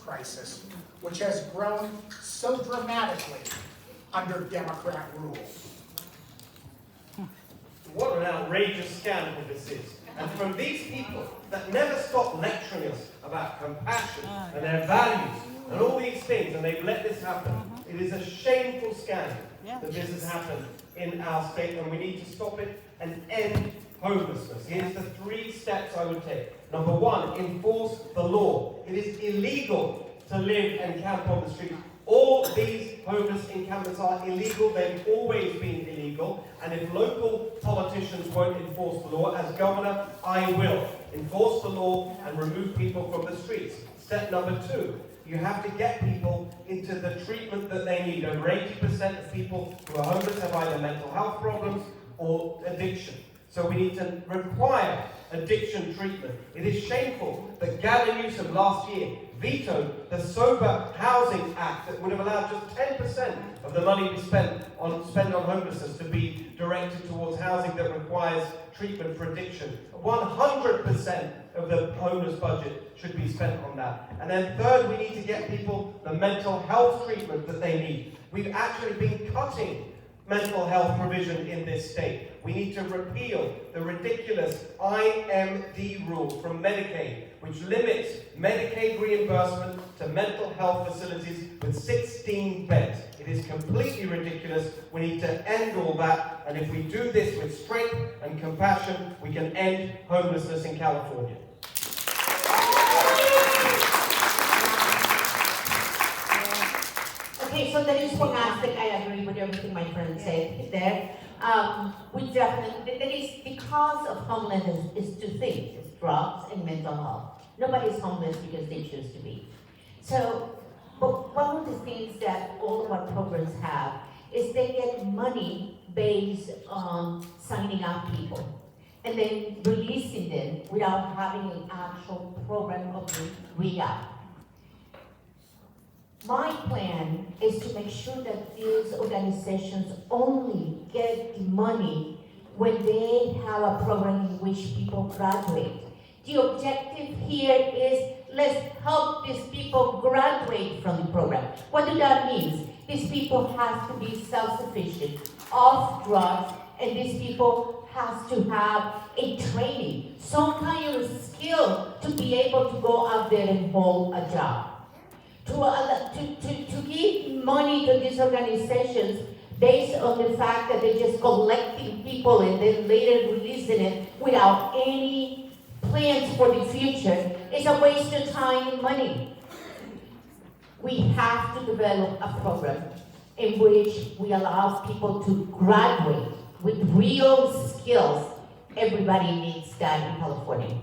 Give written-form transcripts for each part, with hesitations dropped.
crisis, which has grown so dramatically under Democrat rule. What an outrageous scandal this is. And from these people that never stop lecturing us about compassion and their values and all these things, and they've let this happen. It is a shameful scandal that this has happened in our state, and we need to stop it and end homelessness. Here's the 3 steps I would take. Number 1, enforce the law. It is illegal to live and camp on the streets. All these homeless encampments are illegal. They've always been illegal. And if local politicians won't enforce the law, as governor, I will enforce the law and remove people from the streets. Step number 2, you have to get people into the treatment that they need. Over 80% of people who are homeless have either mental health problems or addiction. So we need to require addiction treatment. It is shameful that Gavin Newsom last year vetoed the Sober Housing Act that would have allowed just 10% of the money we spend on homelessness to be directed towards housing that requires treatment for addiction. 100% of the homeless budget should be spent on that. And then third, we need to get people the mental health treatment that they need. We've actually been cutting mental health provision in this state. We need to repeal the ridiculous IMD rule from Medicaid, which limits Medicaid reimbursement to mental health facilities with 16 beds. It is completely ridiculous. We need to end all that, and if we do this with strength and compassion, we can end homelessness in California. Okay, so there is one aspect I agree with everything my friend said there. We definitely, there is, because of homelessness is 2 things, it's drugs and mental health. Nobody's homeless because they choose to be. So, but one of the things that all of our programs have is they get money based on signing up people and then releasing them without having an actual program of rehab. My plan is to make sure that these organizations only get money when they have a program in which people graduate. The objective here is let's help these people graduate from the program. What does that mean? These people have to be self-sufficient, off drugs, and these people have to have a training, some kind of skill to be able to go out there and hold a job. To give money to these organizations based on the fact that they're just collecting people and then later releasing it without any plans for the future is a waste of time and money. We have to develop a program in which we allow people to graduate with real skills. Everybody needs that in California.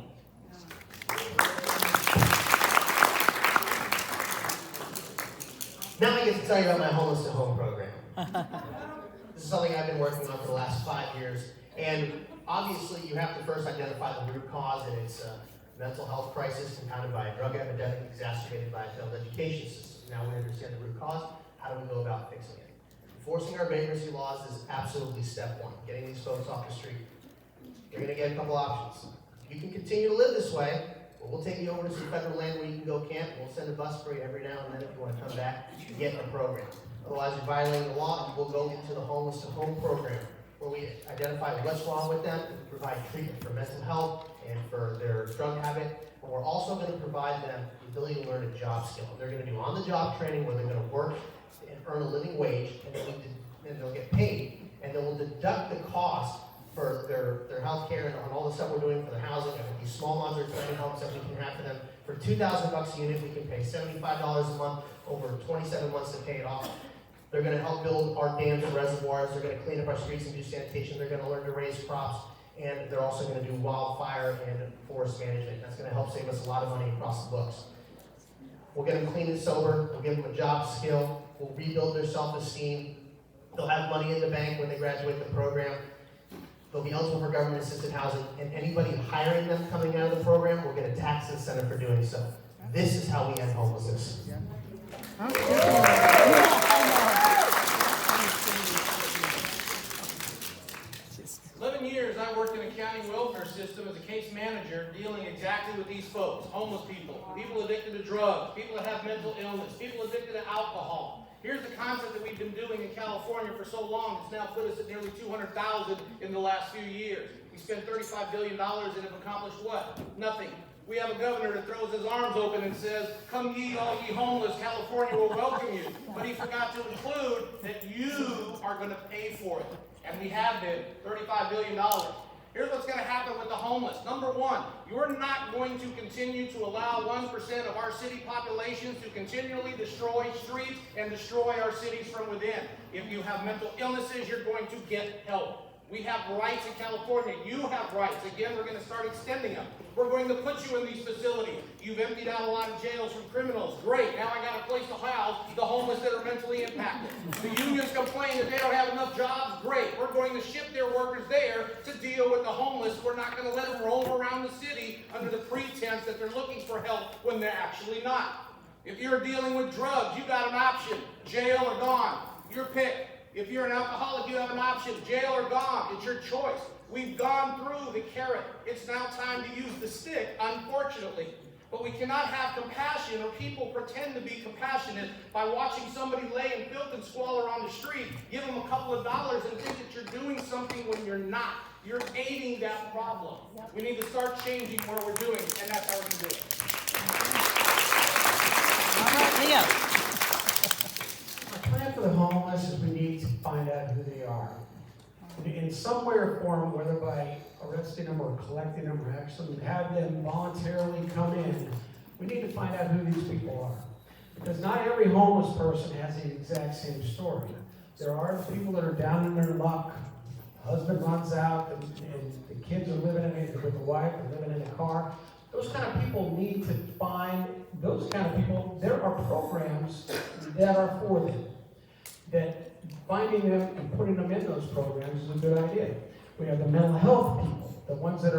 Now I get to tell you about my Homeless to Home program. This is something I've been working on for the last 5 years, and obviously you have to first identify the root cause, and it's a mental health crisis compounded by a drug epidemic exacerbated by a failed education system. Now we understand the root cause. How do we go about fixing it? Enforcing our vagrancy laws is absolutely step 1. Getting these folks off the street. You're going to get a couple options. You can continue to live this way, but we'll take you over to some federal land where you can go camp. We'll send a bus for you every now and then if you want to come back and get in a program. Otherwise, you're violating the law, and we'll go into the Homeless to Home program, where we identify what's wrong with them and provide treatment for mental health and for their drug habit. But we're also going to provide them the ability to learn a job skill. They're going to do on-the-job training where they're going to work and earn a living wage, and then they'll get paid, and then we'll deduct the cost for their health care and all the stuff we're doing for their housing and these small modular tiny homes that we can have for them. For $2,000 a unit, we can pay $75 a month over 27 months to pay it off. They're going to help build our dams and reservoirs. They're going to clean up our streets and do sanitation. They're going to learn to raise crops, and they're also going to do wildfire and forest management. That's going to help save us a lot of money across the books. We'll get them clean and sober. We'll give them a job skill. We'll rebuild their self-esteem. They'll have money in the bank when they graduate the program. They'll be eligible for government-assisted housing, and anybody hiring them coming out of the program will get a tax incentive for doing so. This is how we end homelessness. 11 years I worked in a county welfare system as a case manager dealing exactly with these folks, homeless people, people addicted to drugs, people that have mental illness, people addicted to alcohol. Here's the concept that we've been doing in California for so long. It's now put us at nearly 200,000 in the last few years. We spent $35 billion and have accomplished what? Nothing. We have a governor that throws his arms open and says, "Come ye, all ye homeless, California will welcome you." But he forgot to include that you are going to pay for it. And we have been, $35 billion. Here's what's going to happen with the homeless. Number one, you're not going to continue to allow 1% of our city populations to continually destroy streets and destroy our cities from within. If you have mental illnesses, you're going to get help. We have rights in California. You have rights. Again, we're going to start extending them. We're going to put you in these facilities. You've emptied out a lot of jails from criminals. Great. Now I got a place to house the homeless that are mentally impacted. The unions complain that they don't have enough jobs. Great. We're going to ship their workers there to deal with the homeless. We're not going to let them roam around the city under the pretense that they're looking for help when they're actually not. If you're dealing with drugs, you got an option. Jail or gone. Your pick. If you're an alcoholic, you have an option. Jail or gone. It's your choice. We've gone through the carrot. It's now time to use the stick, unfortunately. But we cannot have compassion, or people pretend to be compassionate by watching somebody lay in filth and squalor on the street, give them a couple of dollars and think that you're doing something when you're not. You're aiding that problem. We need to start changing what we're doing, and that's how we do it. All right, Leo. Our plan for the homeless is we need to find out who they are. In some way or form, whether by arresting them or collecting them or actually have them voluntarily come in, we need to find out who these people are. Because not every homeless person has the exact same story. There are people that are down in their luck. The husband runs out and the kids are living with the wife, they're living in a car. Those kind of people need to find those kind of people. There are programs that are for them. That finding them and putting them in those programs is a good idea. We have the mental health people, the ones that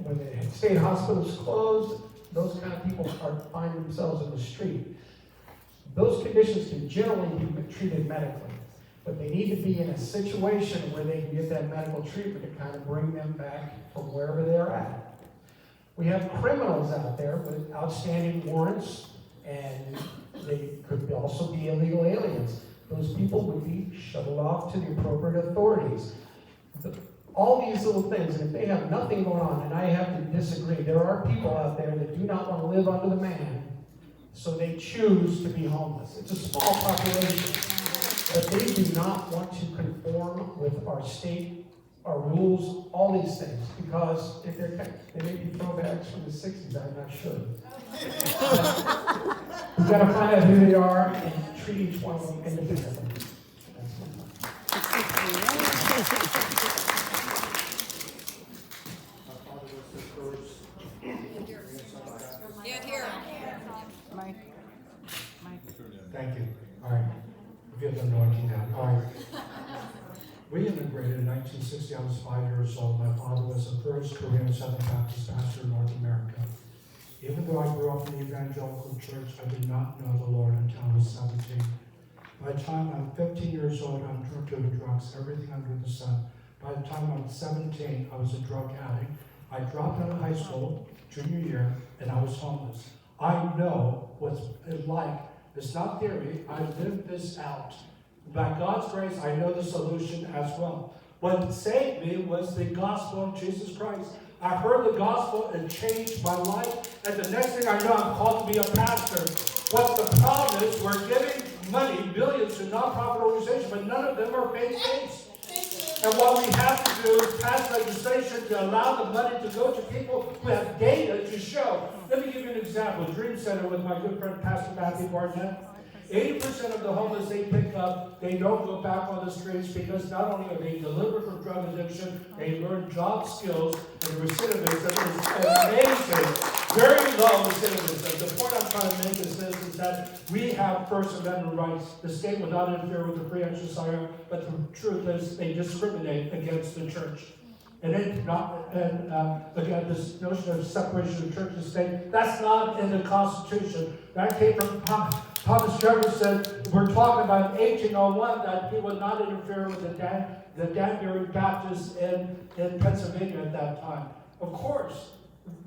when the state hospitals closed, those kind of people find themselves in the street. Those conditions can generally be treated medically, but they need to be in a situation where they can get that medical treatment to kind of bring them back from wherever they're at. We have criminals out there with outstanding warrants, and they could also be illegal aliens. Those people would be shuttled off to the appropriate authorities. All these little things, and if they have nothing going on, and I have to disagree, there are people out there that do not want to live under the man, so they choose to be homeless. It's a small population, but they do not want to conform with our state, our rules, all these things, because if they may be throwbacks from the 60s, I'm not sure. We've got to find out who they are and treat each one of them individually. Mike. Thank you. All right. Give them anointing now. All right. We immigrated in 1960. I was 5 years old. My father was the first Korean Southern Baptist pastor in North America. Even though I grew up in the evangelical church, I did not know the Lord until I was 17. By the time I'm 15 years old, I'm doing drugs, everything under the sun. By the time I'm 17, I was a drug addict. I dropped out of high school, junior year, and I was homeless. I know what it's like. It's not theory. I lived this out. By God's grace, I know the solution as well. What saved me was the gospel of Jesus Christ. I heard the gospel and changed my life. And the next thing I know, I'm called to be a pastor. What the problem is, we're giving money, billions, to nonprofit organizations, but none of them are faith-based. And what we have to do is pass legislation to allow the money to go to people who have data to show. Let me give you an example. Dream Center with my good friend, Pastor Matthew Barnett. 80% of the homeless they pick up, they don't go back on the streets because not only are they delivered from drug addiction, they learn job skills, and the recidivism is amazing. Very low recidivism. The point I'm trying to make is this, is that we have First Amendment rights. The state will not interfere with the free exercise, but the truth is they discriminate against the church. And again, this notion of separation of church and state, that's not in the Constitution. That came from Thomas Jefferson. We're talking about 1801 that he would not interfere with the Danbury Baptists in Pennsylvania at that time. Of course,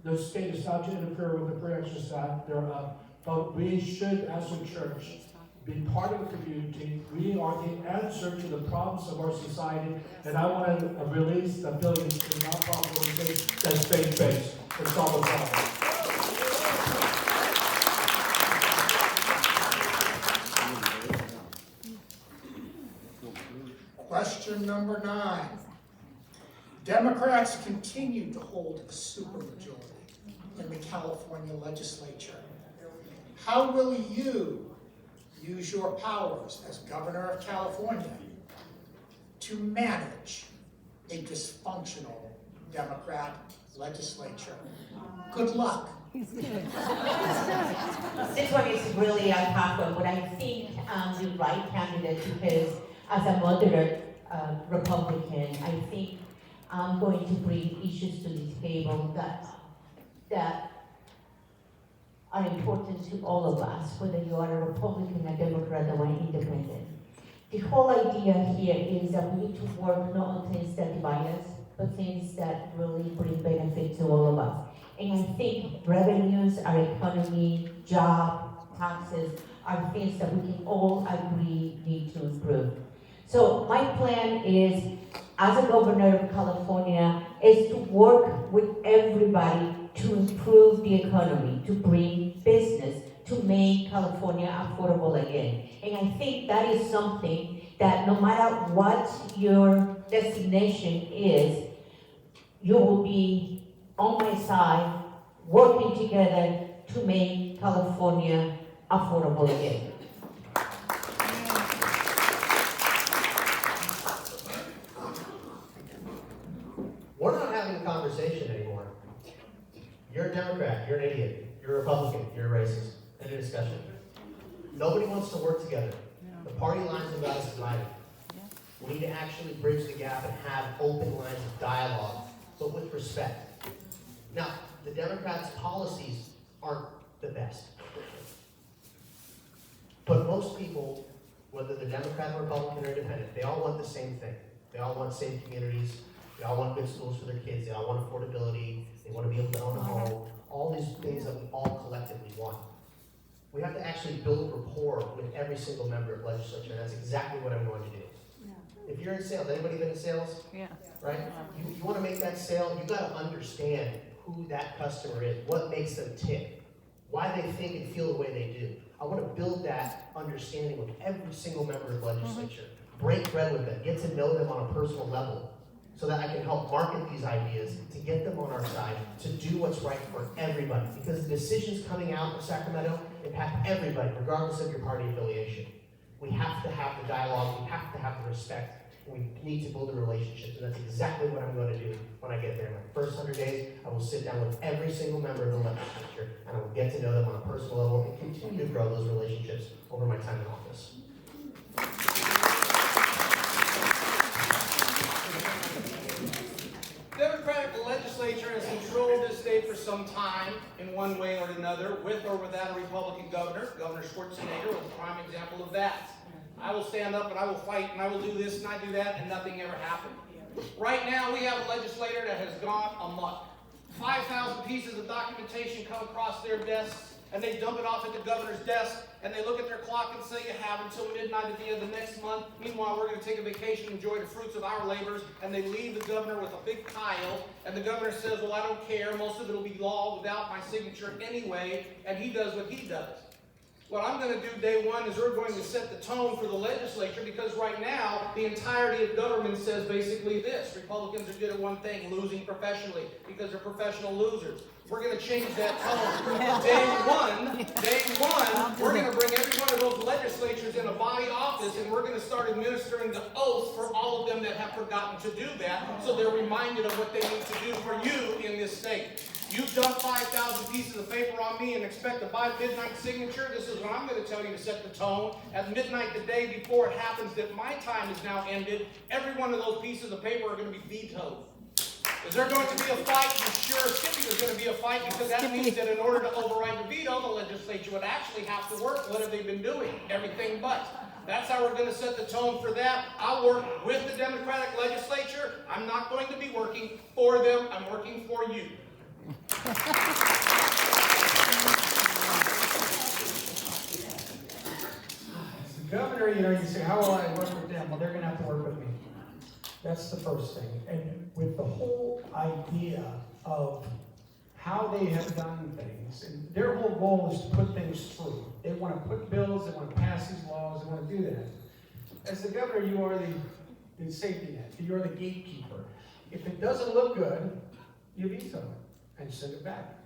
the state is not to interfere with the free exercise thereof, but we should, as a church, be part of the community. We are the answer to the problems of our society, and I want to release the billions to nonprofit organizations that's faith-based to solve the problem. Question number 9. Democrats continue to hold a supermajority in the California legislature. How will you use your powers as governor of California to manage a dysfunctional Democrat legislature? Good luck. This one is really a tough one, but I think the right candidate, because as a moderate Republican, I think I'm going to bring issues to the table that are important to all of us, whether you are a Republican, a Democrat, or an independent. The whole idea here is that we need to work not on things that divide us, but things that really bring benefit to all of us. And I think revenues, our economy, job, taxes are things that we can all agree need to improve. So my plan is, as a governor of California, is to work with everybody to improve the economy, to bring business, to make California affordable again. And I think that is something that no matter what your destination is, you will be on my side, working together to make California affordable again. We're not having a conversation anymore. You're a Democrat, you're an idiot, you're a Republican, you're a racist. End of discussion. Nobody wants to work together. The party lines have got us divided. We need to actually bridge the gap and have open lines of dialogue, but with respect. Now, the Democrats' policies aren't the best. But most people, whether they're Democrat, Republican, or Independent, they all want the same thing. They all want safe communities. They all want good schools for their kids. They all want affordability. They want to be able to own a home. All these things that we all collectively want. We have to actually build rapport with every single member of legislature. And that's exactly what I'm going to do. If you're in sales, anybody been in sales? Yeah. Right? You want to make that sale, you got to understand who that customer is, what makes them tick, why they think and feel the way they do. I want to build that understanding with every single member of the legislature. Break bread with them, get to know them on a personal level, so that I can help market these ideas to get them on our side, to do what's right for everybody. Because the decisions coming out of Sacramento impact everybody, regardless of your party affiliation. We have to have the dialogue, we have to have the respect, and we need to build the relationships, and that's exactly what I'm going to do when I get there. In my first 100 days, I will sit down with every single member of the legislature, and I will get to know them on a personal level and continue to grow those relationships over my time in office. Democratic legislature has controlled this state for some time in one way or another, with or without a Republican governor. Governor Schwarzenegger was a prime example of that. I will stand up and I will fight and I will do this and I do that, and nothing ever happened. Right now we have a legislator that has gone amok. 5,000 pieces of documentation come across their desks, and they dump it off at the governor's desk, and they look at their clock and say you have until midnight at the end of the next month. Meanwhile, we're going to take a vacation and enjoy the fruits of our labors, and they leave the governor with a big pile, and the governor says, well, I don't care, most of it will be law without my signature anyway, and he does what he does. What I'm going to do day one is we're going to set the tone for the legislature, because right now the entirety of government says basically this: Republicans are good at one thing, losing professionally, because they're professional losers. We're going to change that tone. Day one, we're going to bring every one of those legislatures in a body office, and we're going to start administering the oath for all of them that have forgotten to do that, so they're reminded of what they need to do for you in this state. You dump 5,000 pieces of paper on me and expect a by midnight signature. This is what I'm going to tell you to set the tone. At midnight the day before it happens that my time is now ended, every one of those pieces of paper are going to be vetoed. Is there going to be a fight? You sure Skippy there's going to be a fight, because that means that in order to override the veto, the legislature would actually have to work. What have they been doing? Everything but. That's how we're going to set the tone for that. I'll work with the Democratic legislature. I'm not going to be working for them. I'm working for you. As the governor, you say, how will I work with them? Well, they're going to have to work with me. That's the first thing. And with the whole idea of how they have done things, and their whole goal is to put things through. They want to put bills, they want to pass these laws, they want to do that. As the governor, you are the safety net. You're the gatekeeper. If it doesn't look good, you veto it and send it back.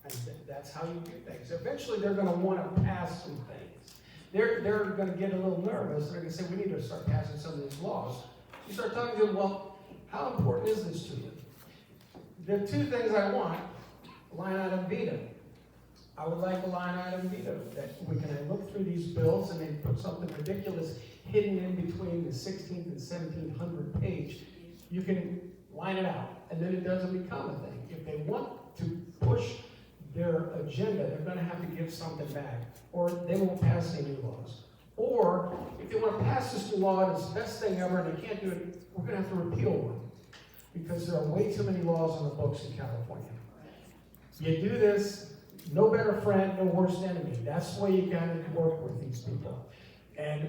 And that's how you do things. Eventually, they're going to want to pass some things. They're going to get a little nervous. They're going to say, we need to start passing some of these laws. You start talking to them, well, how important is this to you? There are two things I want. Line item veto. I would like a line item veto that we can look through these bills and they put something ridiculous hidden in between the 16th and 1700 page. You can line it out, and then it doesn't become a thing. If they want to push their agenda, they're going to have to give something back, or they won't pass any new laws. Or if they want to pass this law and it's the best thing ever and they can't do it, we're going to have to repeal one, because there are way too many laws on the books in California. You do this, no better friend, no worse enemy. That's the way you got to work with these people. And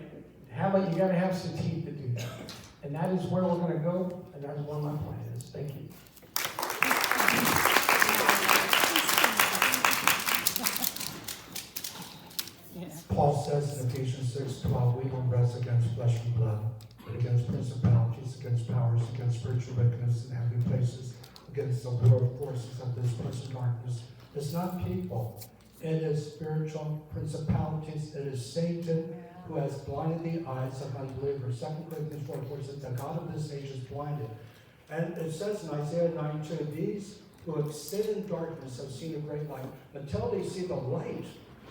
you got to have some teeth to do that. And that is where we're going to go, and that is what my plan is. Thank you. Paul says in Ephesians 6:12, we don't wrestle against flesh and blood, but against principalities, against powers, against spiritual wickedness in heavenly places, against the world forces of this present darkness. It's not people. It is spiritual principalities. It is Satan who has blinded the eyes of unbelievers. 2 Corinthians 4:4 says, the God of this age is blinded. And it says in Isaiah 9:2, these who have sit in darkness have seen a great light. Until they see the light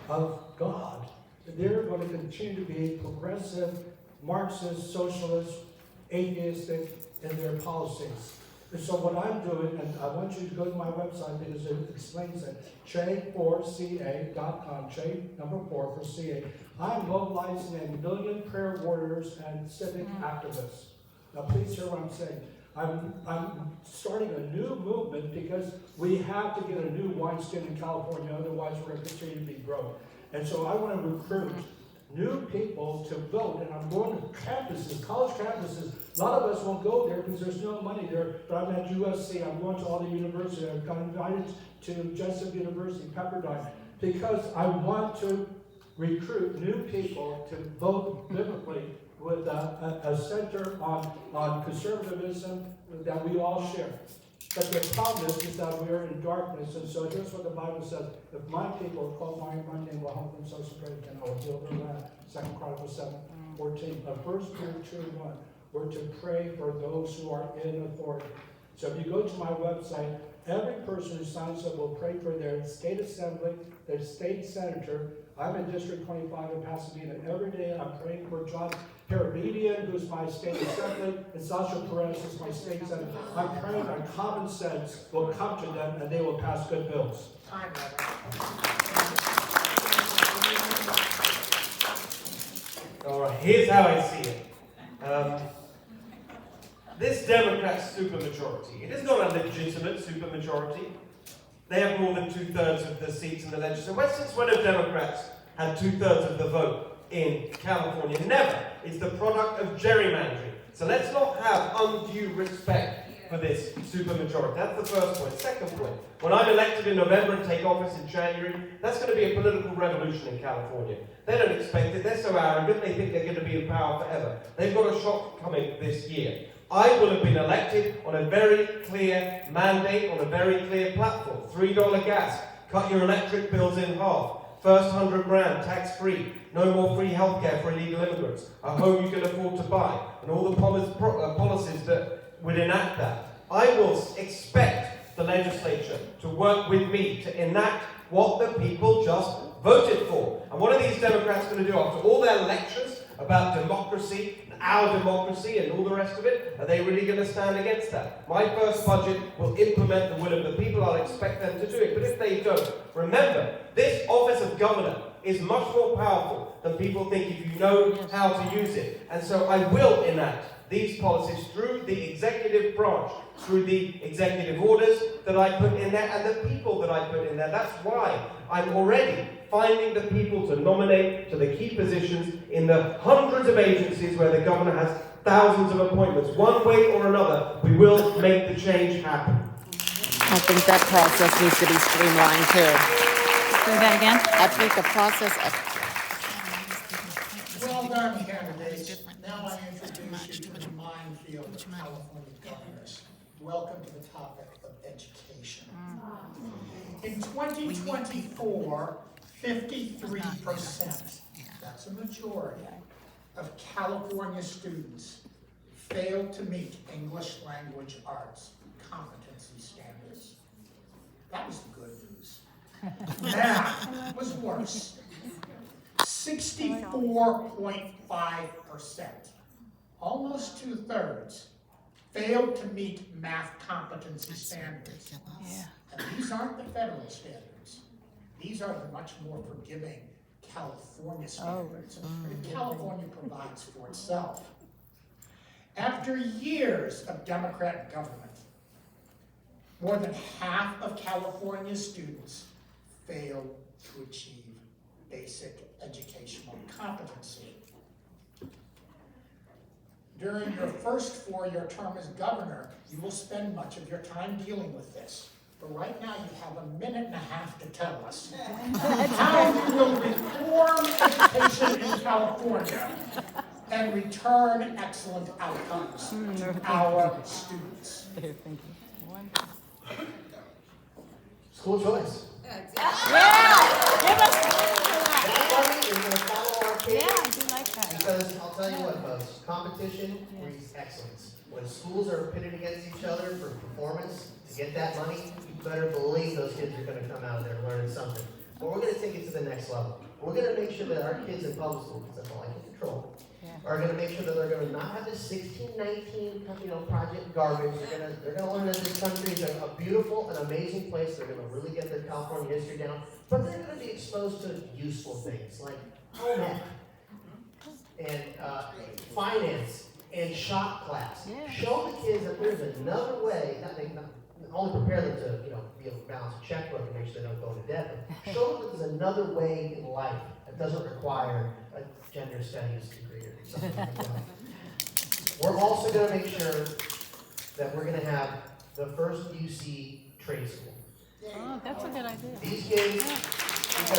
of God, they're going to continue to be progressive, Marxist, socialist, atheistic in their policies. And so what I'm doing, and I want you to go to my website because it explains it, Che4ca.com, Che number 4 for CA. I'm mobilizing 1 million prayer warriors and civic activists. Now please hear what I'm saying. I'm starting a new movement because we have to get a new wineskin in California, otherwise we're going to continue to be broke. And so I want to recruit new people to vote, and I'm going to campuses, college campuses. A lot of us won't go there because there's no money there, but I'm at USC, I'm going to all the universities. I've got invited to Jessup University, Pepperdine, because I want to recruit new people to vote biblically with a center on conservatism that we all share. But the problem is that we are in darkness, and so here's what the Bible says. If my people are called by my name will humble themselves and pray, then I will heal their land. 2 Chronicles 7:14. But 1 Peter 2:1, we're to pray for those who are in authority. So if you go to my website, every person who signs up will pray for their state assembly, their state senator. I'm in District 25 in Pasadena. Every day I'm praying for John Parabedian, who's my state assembly, and Sasha Perez, who's my state senator. I'm praying that common sense will come to them and they will pass good bills. Time, All right, here's how I see it. This Democrat supermajority, it is not a legitimate supermajority. They have more than 2/3 of the seats in the legislature. Since when have Democrats had 2/3 of the vote in California? Never. It's the product of gerrymandering. So let's not have undue respect for this supermajority. That's the first point. Second point, when I'm elected in November and take office in January, that's going to be a political revolution in California. They don't expect it. They're so arrogant, they think they're going to be in power forever. They've got a shock coming this year. I will have been elected on a very clear mandate, on a very clear platform. $3 gas, cut your electric bills in half. First 100 grand, tax-free. No more free healthcare for illegal immigrants. A home you can afford to buy. And all the policies that would enact that. I will expect the legislature to work with me to enact what the people just voted for. And what are these Democrats going to do after all their lectures about democracy, and our democracy, and all the rest of it? Are they really going to stand against that? My first budget will implement the will of the people. I'll expect them to do it. But if they don't, remember, this office of governor is much more powerful than people think if you know how to use it. And so I will enact these policies through the executive branch, through the executive orders that I put in there and the people that I put in there. That's why I'm already finding the people to nominate to the key positions in the hundreds of agencies where the governor has thousands of appointments. One way or another, we will make the change happen. I think that process needs to be streamlined too. Say that again? I think the process Well done, candidates. Now I introduce you to the minefield of California governors. Welcome to the topic of education. In 2024, 53%, that's a majority, of California students failed to meet English language arts competency standards. That was the good news. Math was worse. 64.5%, almost 2/3, failed to meet math competency standards. And these aren't the federal standards. These are the much more forgiving California standards that California provides for itself. After years of Democrat government, more than half of California students failed to achieve basic educational competency. During your first four-year term as governor, you will spend much of your time dealing with this. But right now, you have a minute and a half to tell us how you will reform education in California and return excellent outcomes to our students. School choice. Give us That money is going to follow our kids. Yeah, I do like that. Because I'll tell you what, folks, competition breeds excellence. When schools are pitted against each other for performance to get that money, you better believe those kids are going to come out of there learning something. But we're going to take it to the next level. We're going to make sure that our kids in public school, because that's all I can control, are going to make sure that they're going to not have this 1619, project garbage. They're going to learn that this country is a beautiful and amazing place. They're going to really get their California history down. But they're going to be exposed to useful things like home ec and finance and shop class. Show the kids that there's another way. Not only prepare them to be able to balance a checkbook and make sure they don't go into debt, but show them that there's another way in life that doesn't require a gender studies degree or something like that. We're also going to make sure that we're going to have the first UC trade school. Oh, that's a good idea. These kids, because and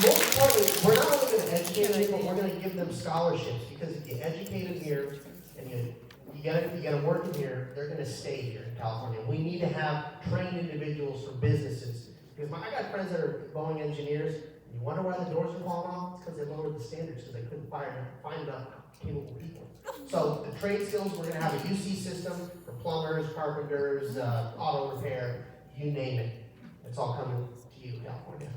most importantly, we're not only going to educate them, but we're going to give them scholarships. Because if you educate them here and you get to work in here, they're going to stay here in California. We need to have trained individuals for businesses. Because I got friends that are Boeing engineers. And you wonder why the doors are falling off? It's because they lowered the standards because they couldn't find enough capable people. So the trade skills, we're going to have a UC system for plumbers, carpenters, auto repair, you name it. It's all coming to you, California.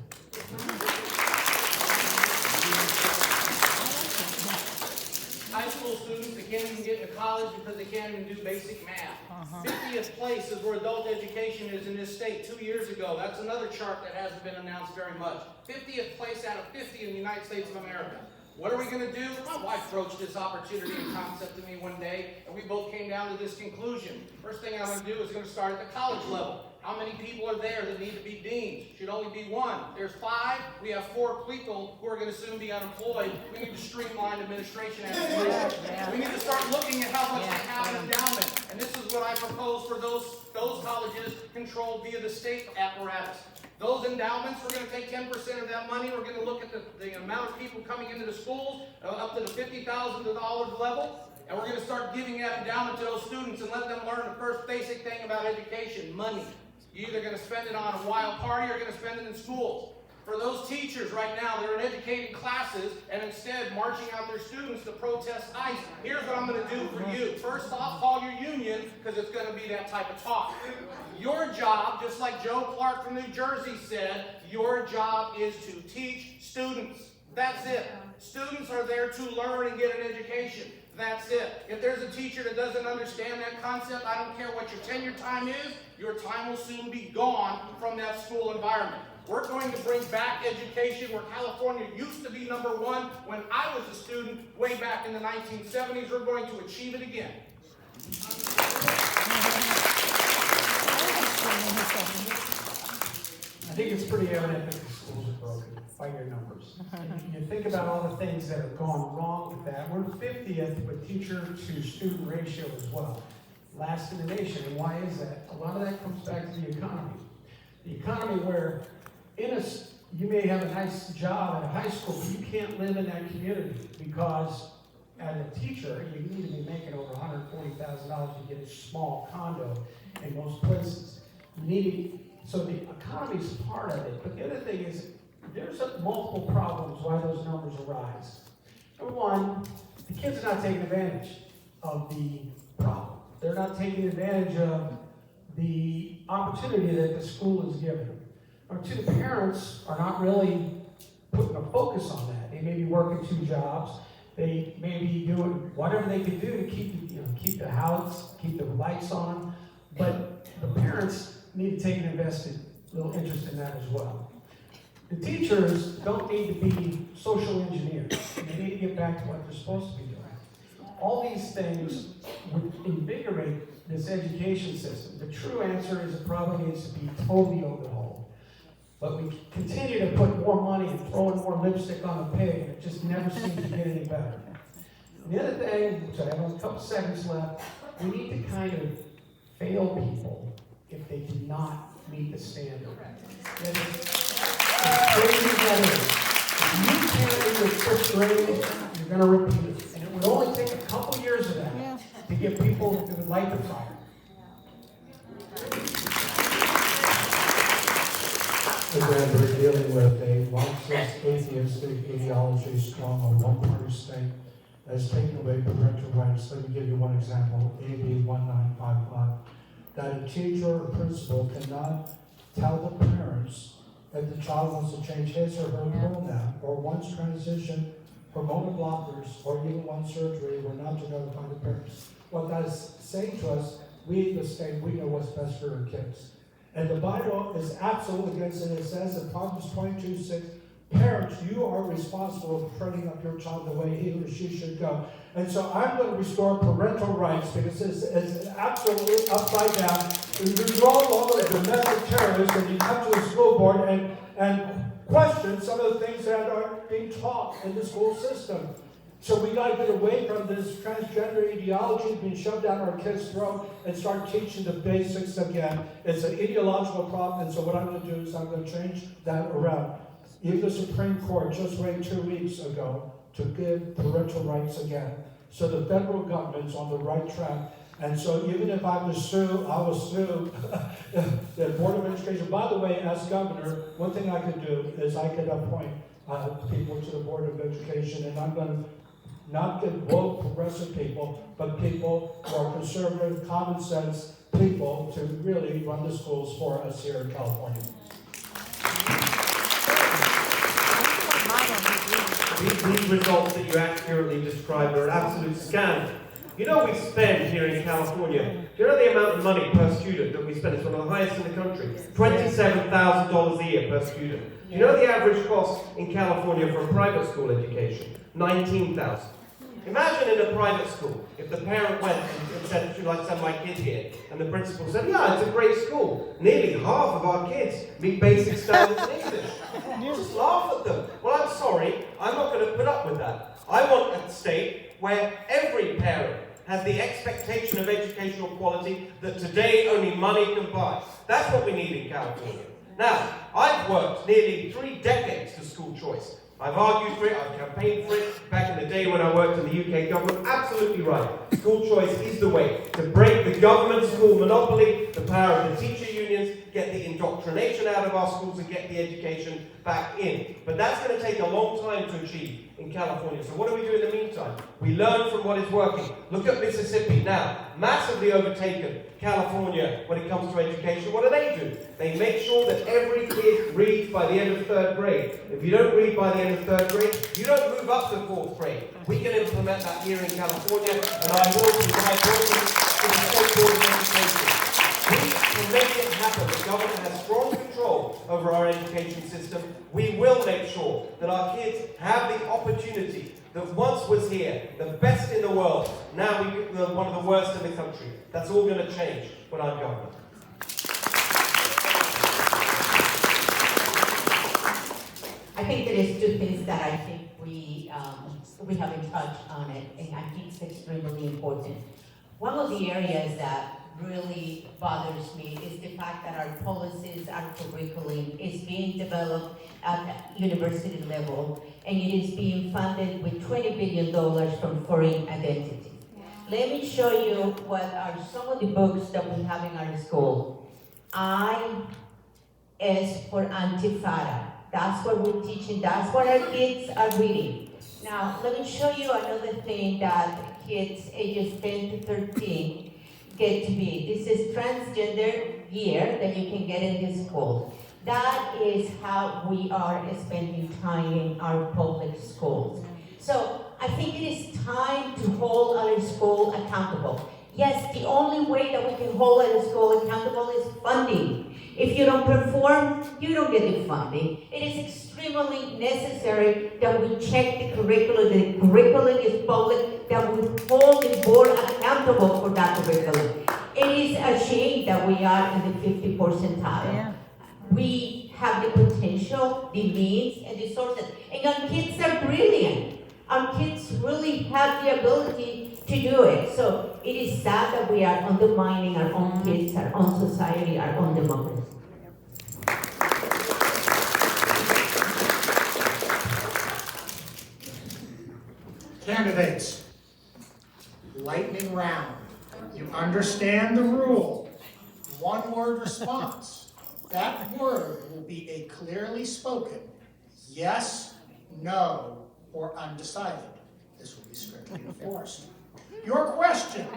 High school students that can't even get into college because they can't even do basic math. 50th place is where adult education is in this state 2 years ago. That's another chart that hasn't been announced very much. 50th place out of 50 in the United States of America. What are we going to do? My wife broached this opportunity and concept to me one day, and we both came down to this conclusion. First thing I'm going to do is going to start at the college level. How many people are there that need to be deans? Should only be one. There's 5. We have 4 people who are going to soon be unemployed. We need to streamline administration. We need to start looking at how much they have in endowment. And this is what I propose for those colleges controlled via the state apparatus. Those endowments, we're going to take 10% of that money. We're going to look at the amount of people coming into the schools up to the $50,000 level. And we're going to start giving that endowment to those students and let them learn the first basic thing about education, money. You're either going to spend it on a wild party or you're going to spend it in schools. For those teachers right now, they're in educating classes and instead marching out their students to protest ICE. Here's what I'm going to do for you. First off, call your union because it's going to be that type of talk. Your job, just like Joe Clark from New Jersey said, your job is to teach students. That's it. Students are there to learn and get an education. That's it. If there's a teacher that doesn't understand that concept, I don't care what your tenure time is, your time will soon be gone from that school environment. We're going to bring back education where California used to be #1 when I was a student way back in the 1970s. We're going to achieve it again. I think it's pretty evident that the schools are broken by your numbers. You think about all the things that have gone wrong with that. We're 50th with teacher-to-student ratio as well. Last in the nation. And why is that? A lot of that comes back to the economy. The economy where you may have a nice job at a high school, but you can't live in that community because as a teacher, you need to be making over $140,000 to get a small condo in most places. So the economy is part of it. But the other thing is, there's multiple problems why those numbers arise. Number one, the kids are not taking advantage of the problem. They're not taking advantage of the opportunity that the school is giving them. Number two, the parents are not really putting a focus on that. They may be working 2 jobs. They may be doing whatever they can do to keep the house, keep the lights on. But the parents need to take an invested little interest in that as well. The teachers don't need to be social engineers. They need to get back to what they're supposed to be doing. All these things would invigorate this education system. The true answer is it probably needs to be totally overhauled. But we continue to put more money and throw in more lipstick on the pig, and it just never seems to get any better. And the other thing, which I have a couple seconds left, we need to kind of fail people if they do not meet the standard. And as crazy as that is, if you can't in the 5th grade, you're going to repeat it. And it would only take a couple years of that to get people to light the fire. Again, we're dealing with a Marxist atheistic ideology strong on one-party state that has taken away parental rights. Let me give you one example, AB 1955, that a teacher or principal cannot tell the parents that the child wants to change his or her pronoun or wants transition, hormonal blockers, or even one surgery, we're not to notify the parents. What that's saying to us, we, the state, we know what's best for our kids. And the Bible is absolutely against it. It says in Proverbs 22:6, parents, you are responsible for training up your child the way he or she should go. And so I'm going to restore parental rights because it's absolutely upside down. You're no longer a domestic terrorist and you come to the school board and question some of the things that are being taught in the school system. So we got to get away from this transgender ideology being shoved down our kids' throat and start teaching the basics again. It's an ideological problem, and so what I'm going to do is I'm going to change that around. Even the Supreme Court just waited 2 weeks ago to give parental rights again. So the federal government's on the right track. And so even if I was sue, I will sue the Board of Education. By the way, as governor, one thing I could do is I could appoint people to the Board of Education, and I'm going to not get woke progressive people, but people who are conservative, common sense people to really run the schools for us here in California. These results that you accurately described are an absolute scandal. You know we spend here in California, do you know the amount of money per student that we spend? It's one of the highest in the country. $27,000 a year per student. Do you know the average cost in California for a private school education? $19,000. Imagine in a private school, if the parent went and said, should I send my kid here? And the principal said, yeah, it's a great school. Nearly half of our kids meet basic standards in English. Just laugh at them. Well, I'm sorry, I'm not going to put up with that. I want a state where every parent has the expectation of educational quality that today only money can buy. That's what we need in California. Now, I've worked nearly 3 decades for school choice. I've argued for it, I've campaigned for it back in the day when I worked in the UK government. Absolutely right. School choice is the way to break the government school monopoly, the power of the teacher unions, get the indoctrination out of our schools and get the education back in. But that's going to take a long time to achieve in California. So what do we do in the meantime? We learn from what is working. Look at Mississippi now, massively overtaken California when it comes to education. What do? They make sure that every kid reads by the end of 3rd grade. If you don't read by the end of 3rd grade, you don't move up to 4th grade. We can implement that here in California, and I will provide working to the State Board of Education. We can make it happen. The government has strong control over our education system. We will make sure that our kids have the opportunity that once was here, the best in the world, now we're one of the worst in the country. That's all going to change when I'm governor. I think there is two things that I think we haven't touched on it, and I think it's extremely important. One of the areas that really bothers me is the fact that our policies, our curriculum is being developed at university level, and it is being funded with $20 billion from foreign identities. Let me show you what are some of the books that we have in our school. I is for Antifada. That's what we're teaching, that's what our kids are reading. Now, let me show you another thing that kids ages 10 to 13 get to be. This is transgender year that you can get in this school. That is how we are spending time in our public schools. So I think it is time to hold our school accountable. Yes, the only way that we can hold our school accountable is funding. If you don't perform, you don't get the funding. It is extremely necessary that we check the curriculum. The curriculum is public, that we hold the board accountable for that curriculum. It is a shame that we are in the 50th percentile. Yeah. We have the potential, the means, and the sources. And our kids are brilliant. Our kids really have the ability to do it. So it is sad that we are undermining our own kids, our own society, our own democracy. Candidates, lightning round. You understand the rule. One-word response. That word will be a clearly spoken yes, no, or undecided. This will be strictly enforced. Your question.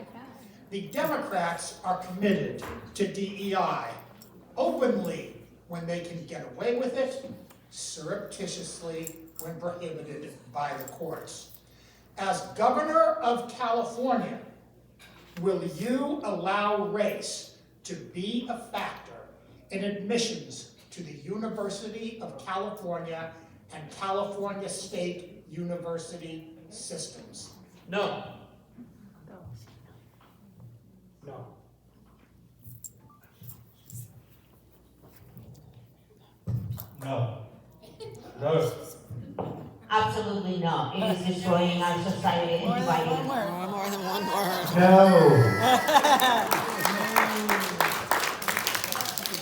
The Democrats are committed to DEI openly when they can get away with it, surreptitiously when prohibited by the courts. As governor of California, will you allow race to be a factor in admissions to the University of California and California State University systems? No. No. No. No. Absolutely not. It is destroying our society and dividing us. More than one word. No.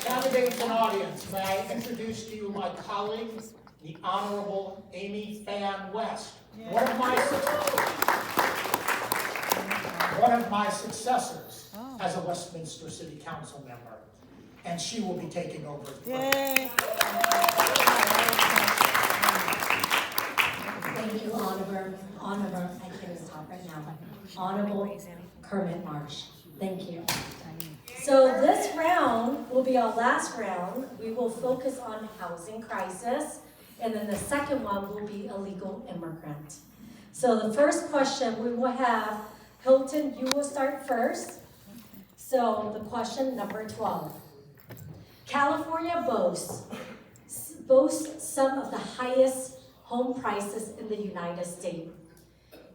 Candidates and audience, may I introduce to you my colleague, the Honorable Amy Fan West, one of my successors as a Westminster City Council member, and she will be taking over. Yay. Thank you, Honorable, I can't talk right now. Honorable Kermit Marsh. Thank you. So this round will be our last round. We will focus on housing crisis, and then the second one will be illegal immigrant. So the first question we will have, Hilton, you will start first. So the question number 12. California boasts some of the highest home prices in the United States.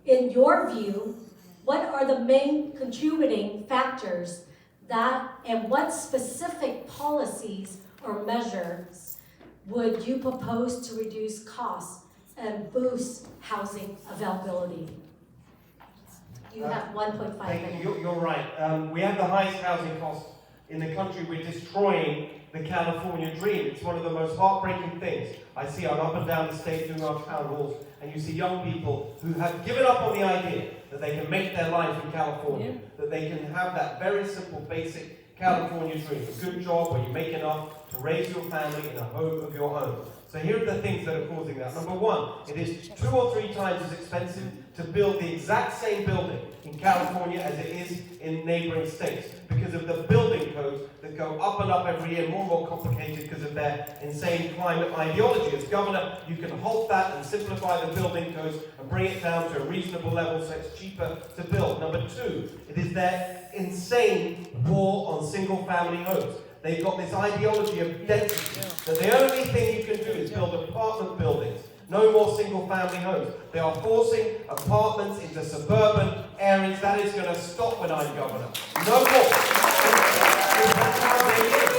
In your view, what are the main contributing factors that, and what specific policies or measures would you propose to reduce costs and boost housing availability? You have 1.5 minutes. You're right. We have the highest housing costs in the country. We're destroying the California dream. It's one of the most heartbreaking things I see on up and down the state doing our town halls, and you see young people who have given up on the idea that they can make their life in California, that they can have that very simple, basic California dream, a good job where you make enough to raise your family in a home of your own. So here are the things that are causing that. Number one, it is 2 or 3 times as expensive to build the exact same building in California as it is in neighboring states because of the building codes that go up and up every year, more and more complicated because of their insane climate ideology. As governor, you can halt that and simplify the building codes and bring it down to a reasonable level so it's cheaper to build. Number two, it is their insane war on single-family homes. They've got this ideology of density, that the only thing you can do is build apartment buildings. No more single-family homes. They are forcing apartments into suburban areas. That is going to stop when I'm governor. No more. That's how they live.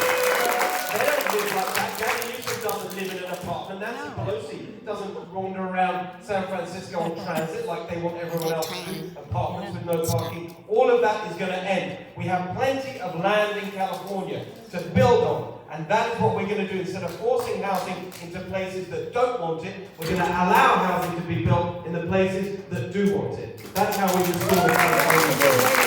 They don't live like that. Gavin Newsom doesn't live in an apartment. Nancy Pelosi doesn't wander around San Francisco on transit like they want everyone else to do. Apartments with no parking. All of that is going to end. We have plenty of land in California to build on. And that is what we're going to do. Instead of forcing housing into places that don't want it, we're going to allow housing to be built in the places that do want it. That's how we restore the California vote.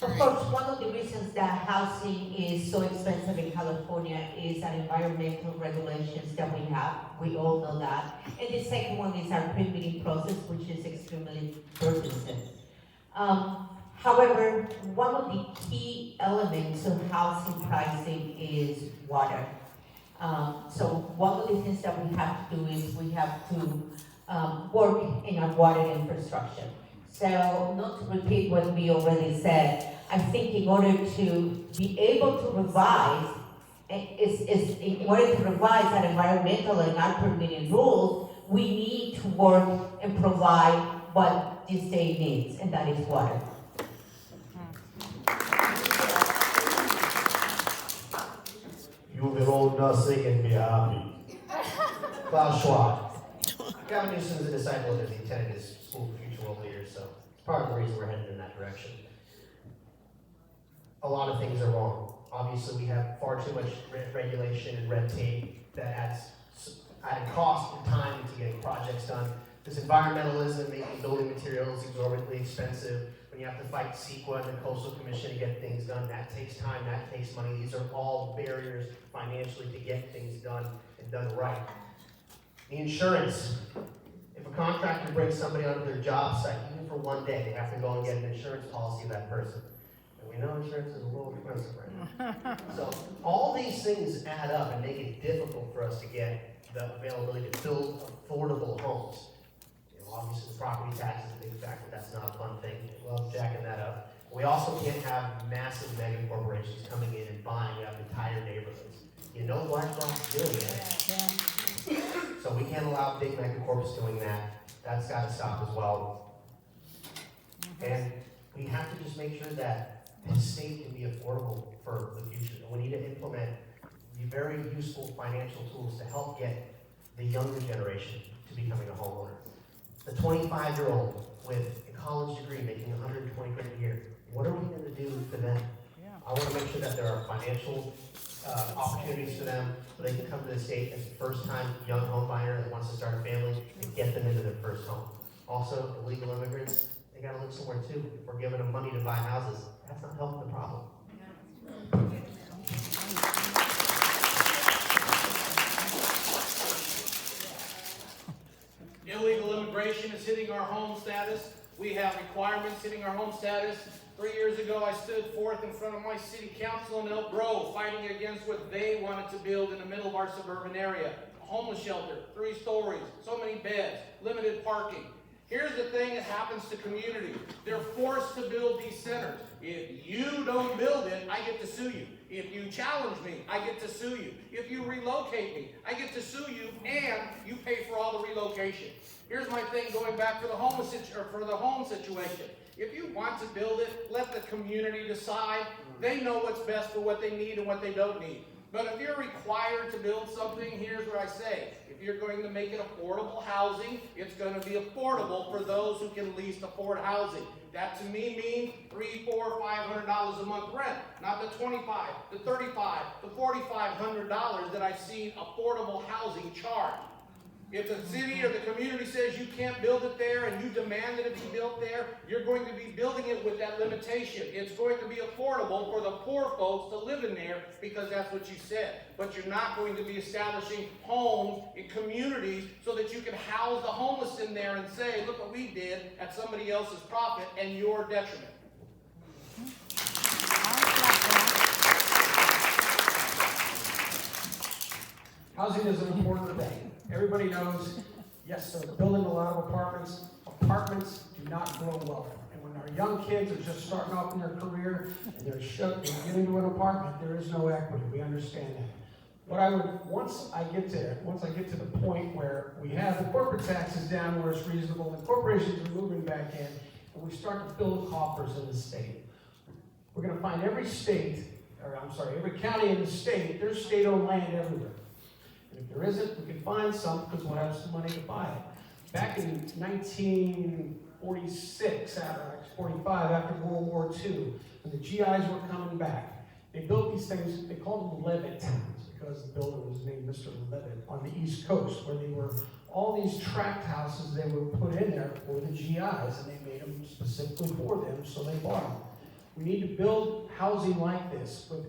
Of course, one of the reasons that housing is so expensive in California is our environmental regulations that we have. We all know that. And the second one is our permitting process, which is extremely burdensome. However, one of the key elements of housing pricing is water. So one of the things that we have to do is we have to work in our water infrastructure. So not to repeat what we already said, I think in order to be able to revise, in order to revise our environmental and our permitting rules, we need to work and provide what this state needs, and that is water. You will own nothing and be happy. Klaus Schwab. Gavin Newsom is a disciple of his. He attended his school for future world leaders, so it's part of the reason we're headed in that direction. A lot of things are wrong. Obviously, we have far too much regulation and red tape that added cost and time into getting projects done. This environmentalism, making building materials exorbitantly expensive. When you have to fight CEQA and the Coastal Commission to get things done, that takes time, that takes money. These are all barriers financially to get things done and done right. The insurance. If a contractor brings somebody onto their job site, even for one day, they have to go and get an insurance policy of that person. And we know insurance is a little expensive right now. So all these things add up and make it difficult for us to get the availability to build affordable homes. Obviously, the property tax is a big factor. That's not a fun thing. Well, jacking that up. We also can't have massive mega corporations coming in and buying up entire neighborhoods. You know BlackRock's doing it. So we can't allow big mega corps doing that. That's got to stop as well. And we have to just make sure that the state can be affordable for the future. And we need to implement the very useful financial tools to help get the younger generation to becoming a homeowner. The 25-year-old with a college degree making $120 grand a year, what are we going to do for them? I want to make sure that there are financial opportunities for them so they can come to the state as a first-time young home buyer that wants to start a family and get them into their first home. Also, illegal immigrants, they got to look somewhere too. If we're giving them money to buy houses, that's not helping the problem. Illegal immigration is hitting our home status. We have requirements hitting our home status. 3 years ago, I stood forth in front of my city council in Elk Grove fighting against what they wanted to build in the middle of our suburban area. A homeless shelter, 3 stories, so many beds, limited parking. Here's the thing that happens to communities. They're forced to build these centers. If you don't build it, I get to sue you. If you challenge me, I get to sue you. If you relocate me, I get to sue you, and you pay for all the relocation. Here's my thing going back to the home situation. If you want to build it, let the community decide. They know what's best for what they need and what they don't need. But if you're required to build something, here's what I say. If you're going to make it affordable housing, it's going to be affordable for those who can least afford housing. That to me means $300, $400, $500 a month rent, not the $25, the $35, the $4,500 that I've seen affordable housing charged. If the city or the community says you can't build it there and you demand that it be built there, you're going to be building it with that limitation. It's going to be affordable for the poor folks to live in there because that's what you said. But you're not going to be establishing homes in communities so that you can house the homeless in there and say, look what we did at somebody else's profit and your detriment. Housing is an important thing. Everybody knows, yes, they're building a lot of apartments. Apartments do not grow wealth. And when our young kids are just starting off in their career, and they get into an apartment, there is no equity. We understand that. What I would, once I get to the point where we have the corporate taxes down where it's reasonable, and corporations are moving back in, and we start to fill the coffers in the state, we're going to find every county in the state, there's state-owned land everywhere. And if there isn't, we can find some because we'll have some money to buy it. Back in 1946, 45, after World War II, when the GIs were coming back, they built these things, they called them Levitt towns, because the builder was named Mr. Levitt, on the East Coast, where they were, all these tract houses they were put in there for the GIs, and they made them specifically for them, so they bought them. We need to build housing like this, with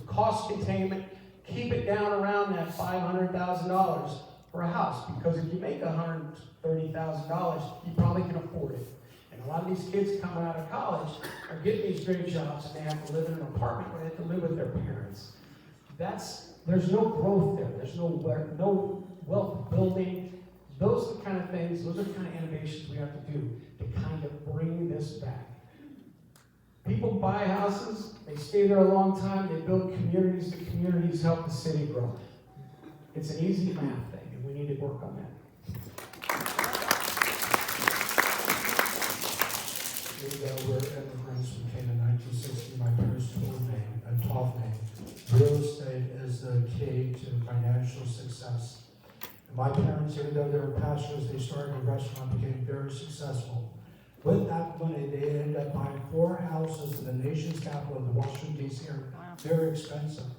cost containment, keep it down around that $500,000 for a house, because if you make $130,000, you probably can afford it. And a lot of these kids coming out of college are getting these great jobs, and they have to live in an apartment where they have to live with their parents. There's no growth there. There's no wealth building. Those are the kind of things, those are the kind of innovations we have to do to kind of bring this back. People buy houses, they stay there a long time, they build communities, the communities help the city grow. It's an easy math thing, and we need to work on that. We're immigrants. We came in 1960. My parents taught me real estate is the key to financial success. And my parents, even though they were pastors, they started a restaurant, became very successful. With that money, they ended up buying 4 houses in the nation's capital, the Washington, D.C. area, very expensive.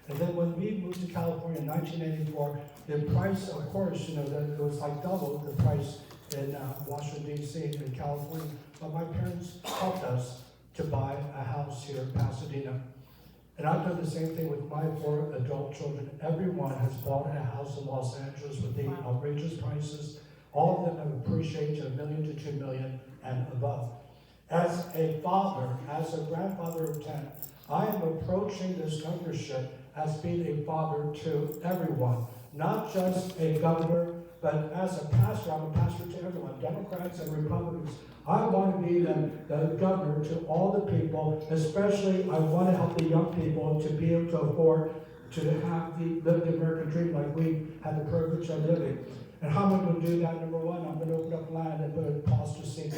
And then when we moved to California in 1984, the price, of course, it was like double the price in Washington, D.C. and California. But my parents helped us to buy a house here in Pasadena. And I've done the same thing with my 4 adult children. Everyone has bought a house in Los Angeles with the outrageous prices. All of them have appreciated $1 million to $2 million and above. As a father, as a grandfather of 10, I am approaching this governorship as being a father to everyone, not just a governor, but as a pastor. I'm a pastor to everyone, Democrats and Republicans. I want to be the governor to all the people, especially I want to help the young people to be able to afford to live the American dream like we had the privilege of living. And how am I going to do that? Number one, I'm going to open up land and put a cost to seek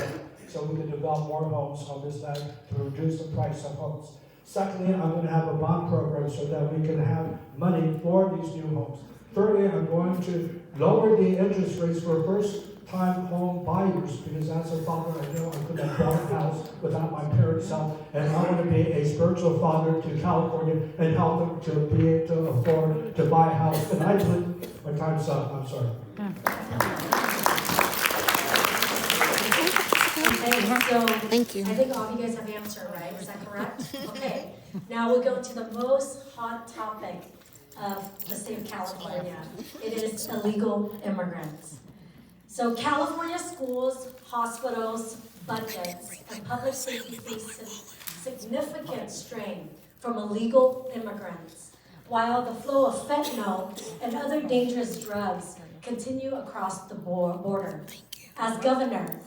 so we can develop more homes on this land to reduce the price of homes. Secondly, I'm going to have a bond program so that we can have money for these new homes. Thirdly, I'm going to lower the interest rates for first-time home buyers, because as a father, I know I could have bought a house without my parents' help, and I want to be a spiritual father to California and help them to be able to afford to buy a house. And I believe, my time's up, I'm sorry. Okay, so Thank you. I think all of you guys have answered, right? Is that correct? Okay. Now we'll go to the most hot topic of the state of California. It is illegal immigrants. So California schools, hospitals, budgets, and public safety face significant strain from illegal immigrants, while the flow of fentanyl and other dangerous drugs continue across the border. As governor,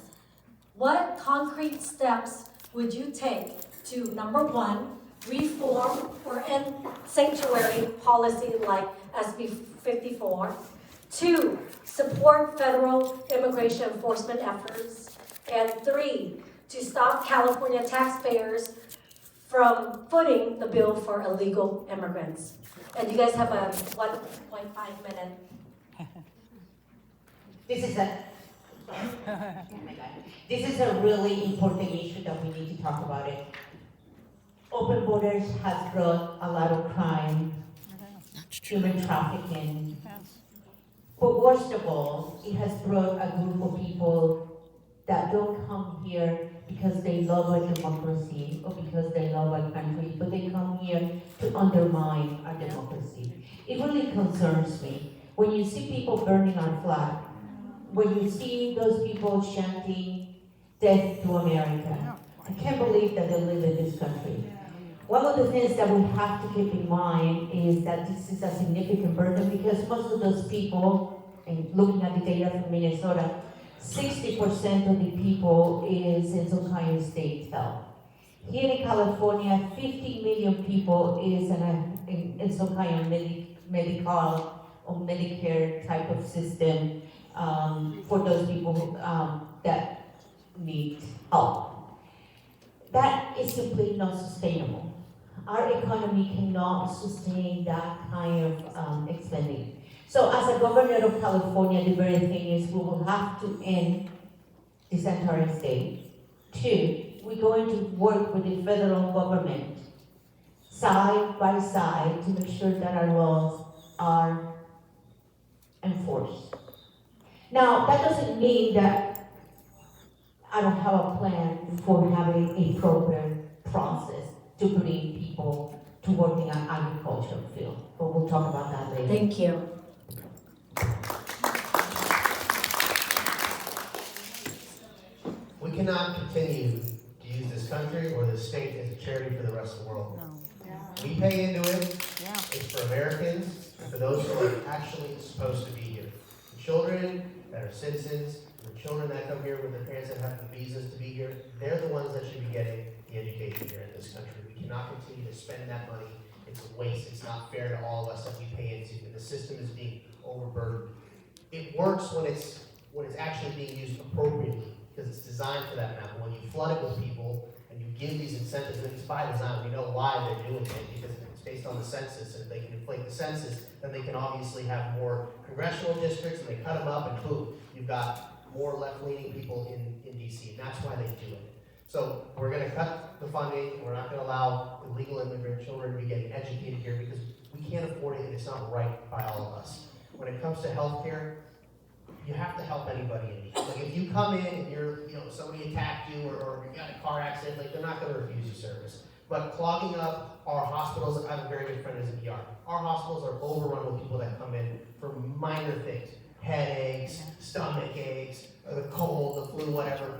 what concrete steps would you take to, number one, reform or end sanctuary policy like SB 54, 2, support federal immigration enforcement efforts, and 3, to stop California taxpayers from footing the bill for illegal immigrants? And you guys have a 1.5 minute. This is a really important issue that we need to talk about it. Open borders has brought a lot of crime, human trafficking, but worst of all, it has brought a group of people that don't come here because they love our democracy or because they love our country, but they come here to undermine our democracy. It really concerns me when you see people burning our flag, when you see those people chanting, "Death to America." I can't believe that they live in this country. One of the things that we have to keep in mind is that this is a significant burden because most of those people, and looking at the data from Minnesota, 60% of the people is in some kind of state health. Here in California, 50 million people is in some kind of medical or Medicare type of system for those people that need help. That is simply not sustainable. Our economy cannot sustain that kind of expending. So as a governor of California, the very thing is we will have to end this entire state. Two, we're going to work with the federal government side by side to make sure that our laws are enforced. Now, that doesn't mean that I don't have a plan for having a proper process to bring people to work in an agricultural field, but we'll talk about that later. Thank you. We cannot continue to use this country or this state as a charity for the rest of the world. We pay into it. It's for Americans and for those who are actually supposed to be here. The children that are citizens, the children that come here with their parents that have the visas to be here, they're the ones that should be getting the education here in this country. We cannot continue to spend that money. It's a waste. It's not fair to all of us that we pay into. And the system is being overburdened. It works when it's actually being used appropriately, because it's designed for that amount. When you flood it with people and you give these incentives, and it's by design, we know why they're doing it, because it's based on the census, and if they can inflate the census, then they can obviously have more congressional districts, and they cut them up, and boom, you've got more left-leaning people in DC, and that's why they do it. So we're going to cut the funding, and we're not going to allow illegal immigrant children to be getting educated here, because we can't afford it, and it's not right by all of us. When it comes to healthcare, you have to help anybody in need. Like if you come in and somebody attacked you or you got in a car accident, like they're not going to refuse you service. But clogging up our hospitals, I have a very good friend who's in PR. Our hospitals are overrun with people that come in for minor things. Headaches, stomach aches, the cold, the flu, whatever.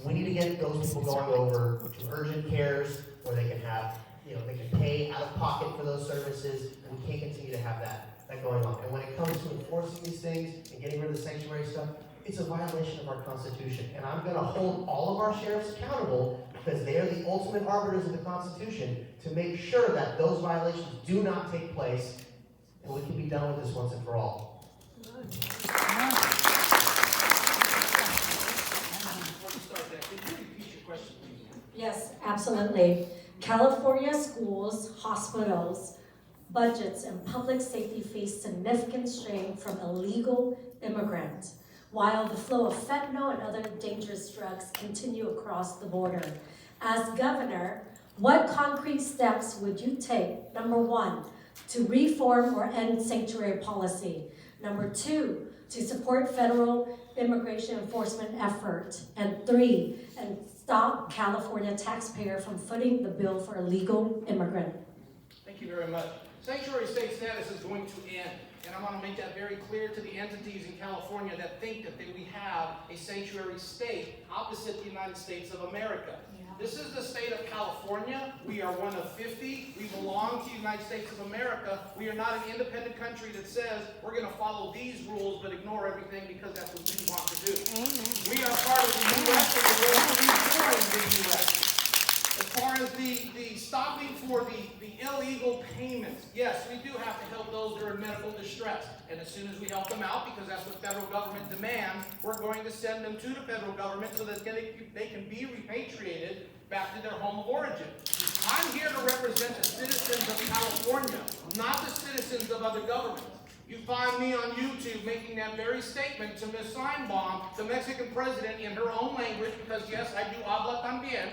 We need to get those people going over to urgent cares where they can have, they can pay out of pocket for those services. And we can't continue to have that going on. And when it comes to enforcing these things and getting rid of the sanctuary stuff, it's a violation of our Constitution. And I'm going to hold all of our sheriffs accountable, because they are the ultimate arbiters of the Constitution, to make sure that those violations do not take place, and we can be done with this once and for all. Yes, absolutely. California schools, hospitals, budgets, and public safety face significant strain from illegal immigrants, while the flow of fentanyl and other dangerous drugs continue across the border. As governor, what concrete steps would you take, number one, to reform or end sanctuary policy? Number two, to support federal immigration enforcement effort? And three, and stop California taxpayer from footing the bill for illegal immigrant? Thank you very much. Sanctuary state status is going to end, and I want to make that very clear to the entities in California that think that we have a sanctuary state opposite the United States of America. This is the state of California. We are one of 50. We belong to the United States of America. We are not an independent country that says we're going to follow these rules but ignore everything because that's what we want to do. We are part of the U.S. and we're going to be joining the U.S. As far as the stopping for the illegal payments, yes, we do have to help those that are in medical distress. And as soon as we help them out, because that's what federal government demands, we're going to send them to the federal government so that they can be repatriated back to their home of origin. I'm here to represent the citizens of California, not the citizens of other governments. You find me on YouTube making that very statement to Ms. Seinbaum, the Mexican president, in her own language, because yes, I do habla también.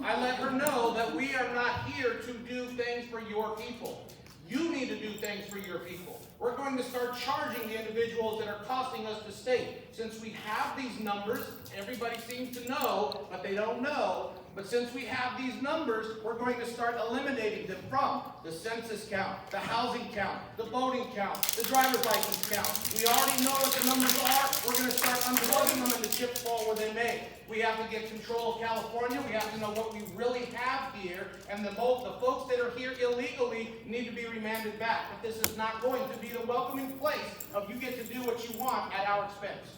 I let her know that we are not here to do things for your people. You need to do things for your people. We're going to start charging the individuals that are costing us the state. Since we have these numbers, everybody seems to know, but they don't know. But since we have these numbers, we're going to start eliminating them from the census count, the housing count, the voting count, the driver's license count. We already know what the numbers are. We're going to start unplugging them and the chips fall where they may. We have to get control of California. We have to know what we really have here, and the folks that are here illegally need to be remanded back. But this is not going to be the welcoming place of you get to do what you want at our expense.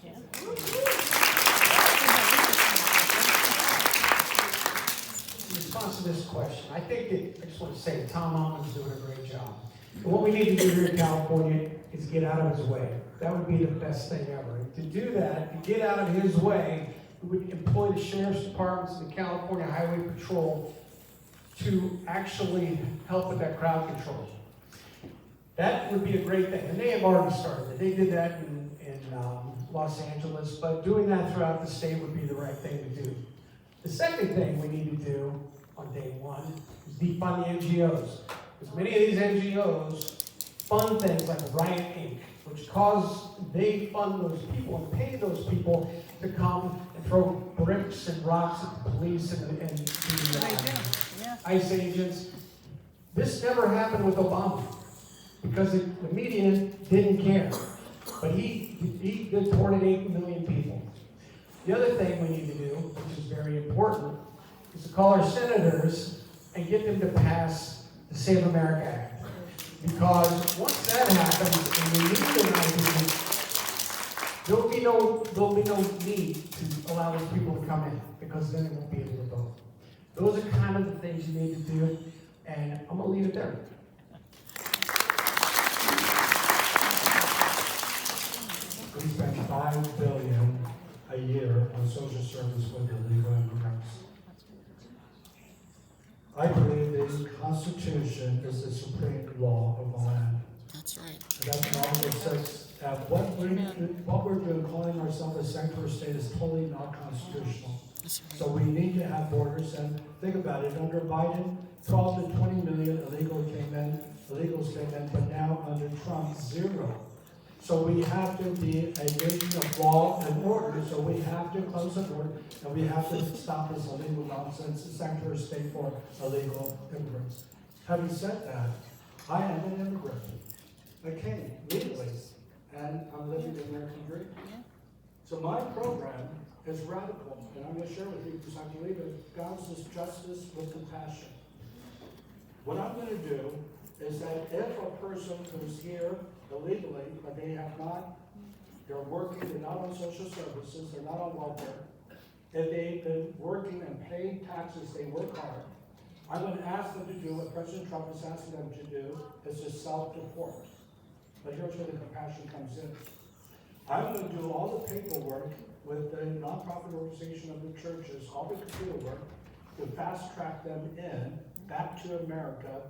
In response to this question, I just want to say that Tom Allen's doing a great job. And what we need to do here in California is get out of his way. That would be the best thing ever. To do that, to get out of his way, we would employ the sheriff's departments and the California Highway Patrol to actually help with that crowd control. That would be a great thing. And they have already started. They did that in Los Angeles, but doing that throughout the state would be the right thing to do. The second thing we need to do on day one is defund the NGOs. Because many of these NGOs fund things like Riot Inc., which they fund those people and pay those people to come and throw bricks and rocks at the police and the ICE agents. This never happened with Obama because the media didn't care. But he deported 8 million people. The other thing we need to do, which is very important, is to call our senators and get them to pass the Save America Act. Because once that happens, and we legalize it, there'll be no need to allow those people to come in, because then they won't be able to vote. Those are kind of the things you need to do, and I'm going to leave it there. We spend $5 billion a year on social service with illegal immigrants. I believe the Constitution is the supreme law of the land. That's right. And that's an article that says that what we're doing, calling ourselves a sanctuary state, is totally not constitutional. So we need to have borders, and think about it, under Biden, 12 to 20 million illegals came in, but now under Trump, 0. So we have to be a nation of law and order, so we have to close the border, and we have to stop this illegal nonsense, the sanctuary state for illegal immigrants. Having said that, I am an immigrant. I came legally, and I'm living the American dream. So my program is radical, and I'm going to share with you because I believe it balances justice with compassion. What I'm going to do is that if a person who's here illegally, but they're working, they're not on social services, they're not on welfare, if they've been working and paying taxes, they work hard, I'm going to ask them to do what President Trump is asking them to do, is to self-deport. But here's where the compassion comes in. I'm going to do all the paperwork with the nonprofit organization of the churches, all the computer work, to fast-track them back to America,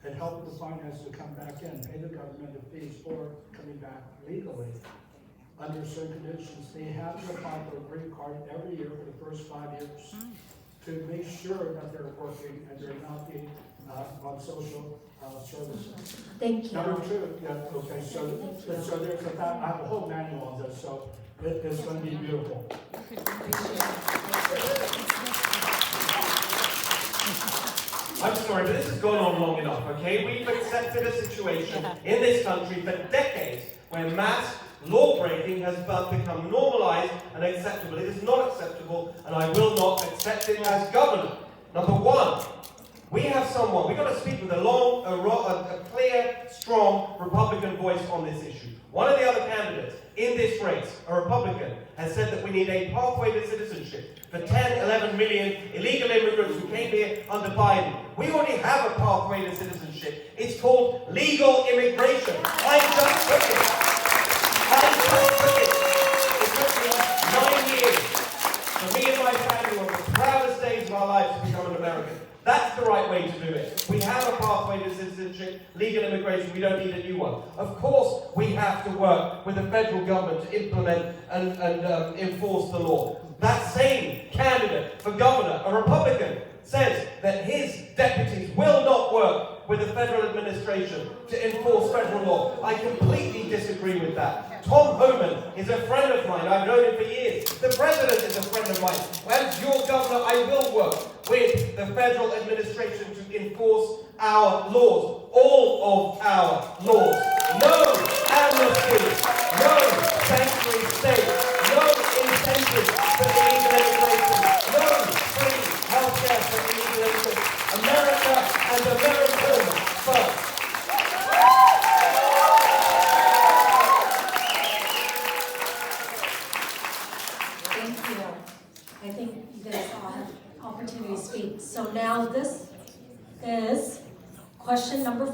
and help the finance to come back in, pay the government the fees, or coming back legally. Under certain conditions, they have to apply for a green card every year for the first 5 years to make sure that they're working and they're not being on social services. Thank you. Number 2, okay, so there's I have a whole manual on this, so it's going to be beautiful. I'm sorry, but this has gone on long enough, okay? We've accepted a situation in this country for decades where mass law-breaking has become normalized and acceptable. It is not acceptable, and I will not accept it as governor. Number 1, we have someone, we've got to speak with a clear, strong Republican voice on this issue. One of the other candidates in this race, a Republican, has said that we need a pathway to citizenship for 10, 11 million illegal immigrants who came here under Biden. We already have a pathway to citizenship. It's called legal immigration. I just took it. It took me 9 years for me and my family, one of the proudest days of our lives, to become an American. That's the right way to do it. We have a pathway to citizenship, legal immigration. We don't need a new one. Of course, we have to work with the federal government to implement and enforce the law. That same candidate for governor, a Republican, says that his deputies will not work with the federal administration to enforce federal law. I completely disagree with that. Tom Homan is a friend of mine. I've known him for years. The president is a friend of mine. As your governor, I will work with the federal administration to enforce our laws. All of our laws. No amnesty. No sanctuary state. No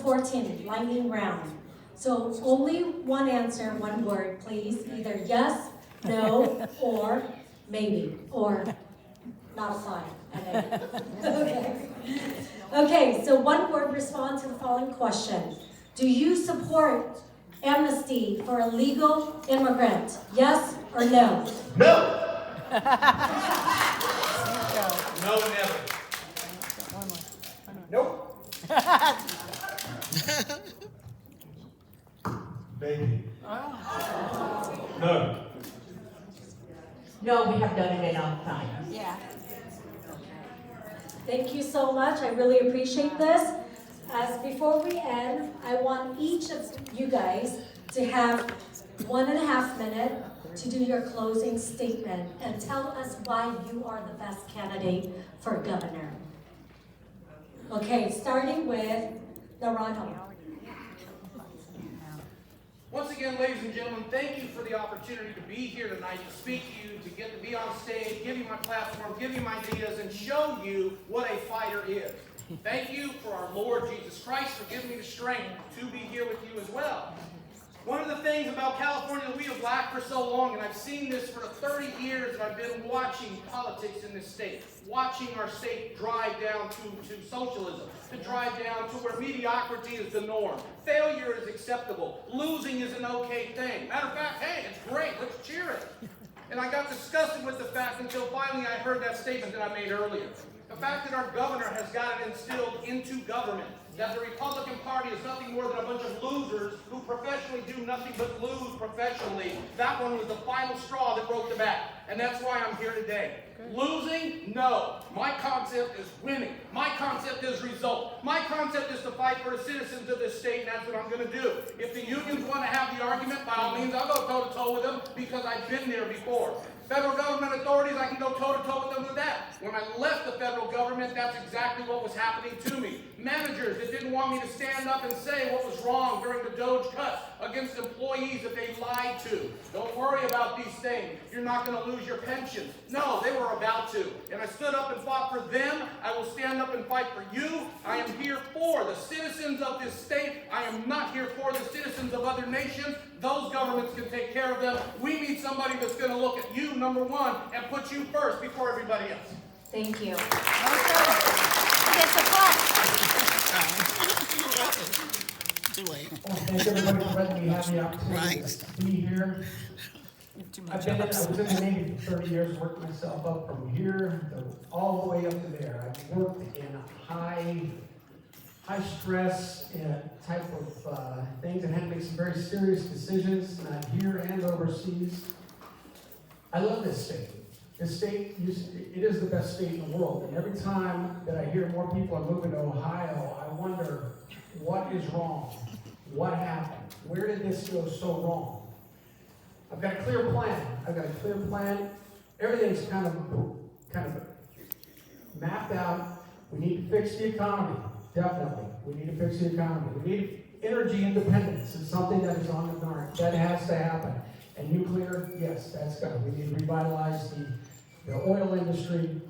2014, lightning round. So only one answer, one word, please. Either yes, no, or maybe, or not apply. Okay. Okay, so one word, respond to the following question. Do you support amnesty for illegal immigrant? Yes or no? No! No, never. Nope. Maybe. No. No, we have done it enough times. Yeah. Thank you so much. I really appreciate this. As before we end, I want each of you guys to have 1.5 minutes to do your closing statement and tell us why you are the best candidate for governor. Okay, starting with Naranjo. Once again, ladies and gentlemen, thank you for the opportunity to be here tonight, to speak to you, to get to be on stage, give you my platform, give you my ideas, and show you what a fighter is. Thank you for our Lord Jesus Christ for giving me the strength to be here with you as well. One of the things about California that we have lacked for so long, and I've seen this for 30 years that I've been watching politics in this state, watching our state drive down to socialism, to drive down to where mediocrity is the norm. Failure is acceptable. Losing is an okay thing. Matter of fact, hey, it's great. Let's cheer it. And I got disgusted with the fact until finally I heard that statement that I made earlier. The fact that our governor has got it instilled into government, that the Republican Party is nothing more than a bunch of losers who professionally do nothing but lose professionally. That one was the final straw that broke the back. And that's why I'm here today. Losing? No. My concept is winning. My concept is result. My concept is to fight for the citizens of this state, and that's what I'm going to do. If the unions want to have the argument, by all means, I'll go toe-to-toe with them because I've been there before. Federal government authorities, I can go toe-to-toe with them with that. When I left the federal government, that's exactly what was happening to me. Managers that didn't want me to stand up and say what was wrong during the Doge cuts against employees that they lied to. Don't worry about these things. You're not going to lose your pension. No, they were about to. And I stood up and fought for them. I will stand up and fight for you. I am here for the citizens of this state. I am not here for the citizens of other nations. Those governments can take care of them. We need somebody that's going to look at you, number one, and put you first before everybody else. Thank you. Well, thank everybody for letting me have the opportunity to be here. I was in the Navy for 30 years, worked myself up from here all the way up to there. I've worked in high stress type of things and had to make some very serious decisions, here and overseas. I love this state. This state, it is the best state in the world. And every time that I hear more people are moving to Ohio, I wonder, what is wrong? What happened? Where did this go so wrong? I've got a clear plan. Everything's kind of mapped out. We need to fix the economy. Definitely. We need to fix the economy. We need energy independence. It's something that is on the mark. That has to happen. And nuclear, yes, that's good. We need to revitalize the oil industry.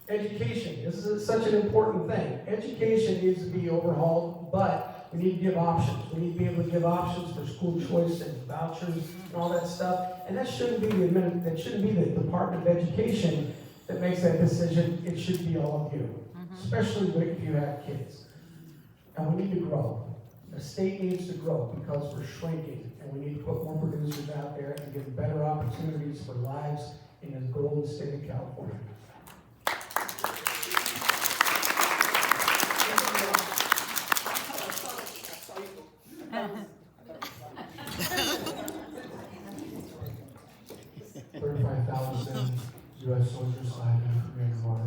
Education, this is such an important thing. Education needs to be overhauled, but we need to give options. We need to be able to give options for school choice and vouchers and all that stuff. And that shouldn't be the Department of Education that makes that decision. It should be all of you, especially if you have kids. And we need to grow. The state needs to grow because we're shrinking, and we need to put more producers out there and give better opportunities for lives in the golden state of California. U.S. soldiers signed in Korean War.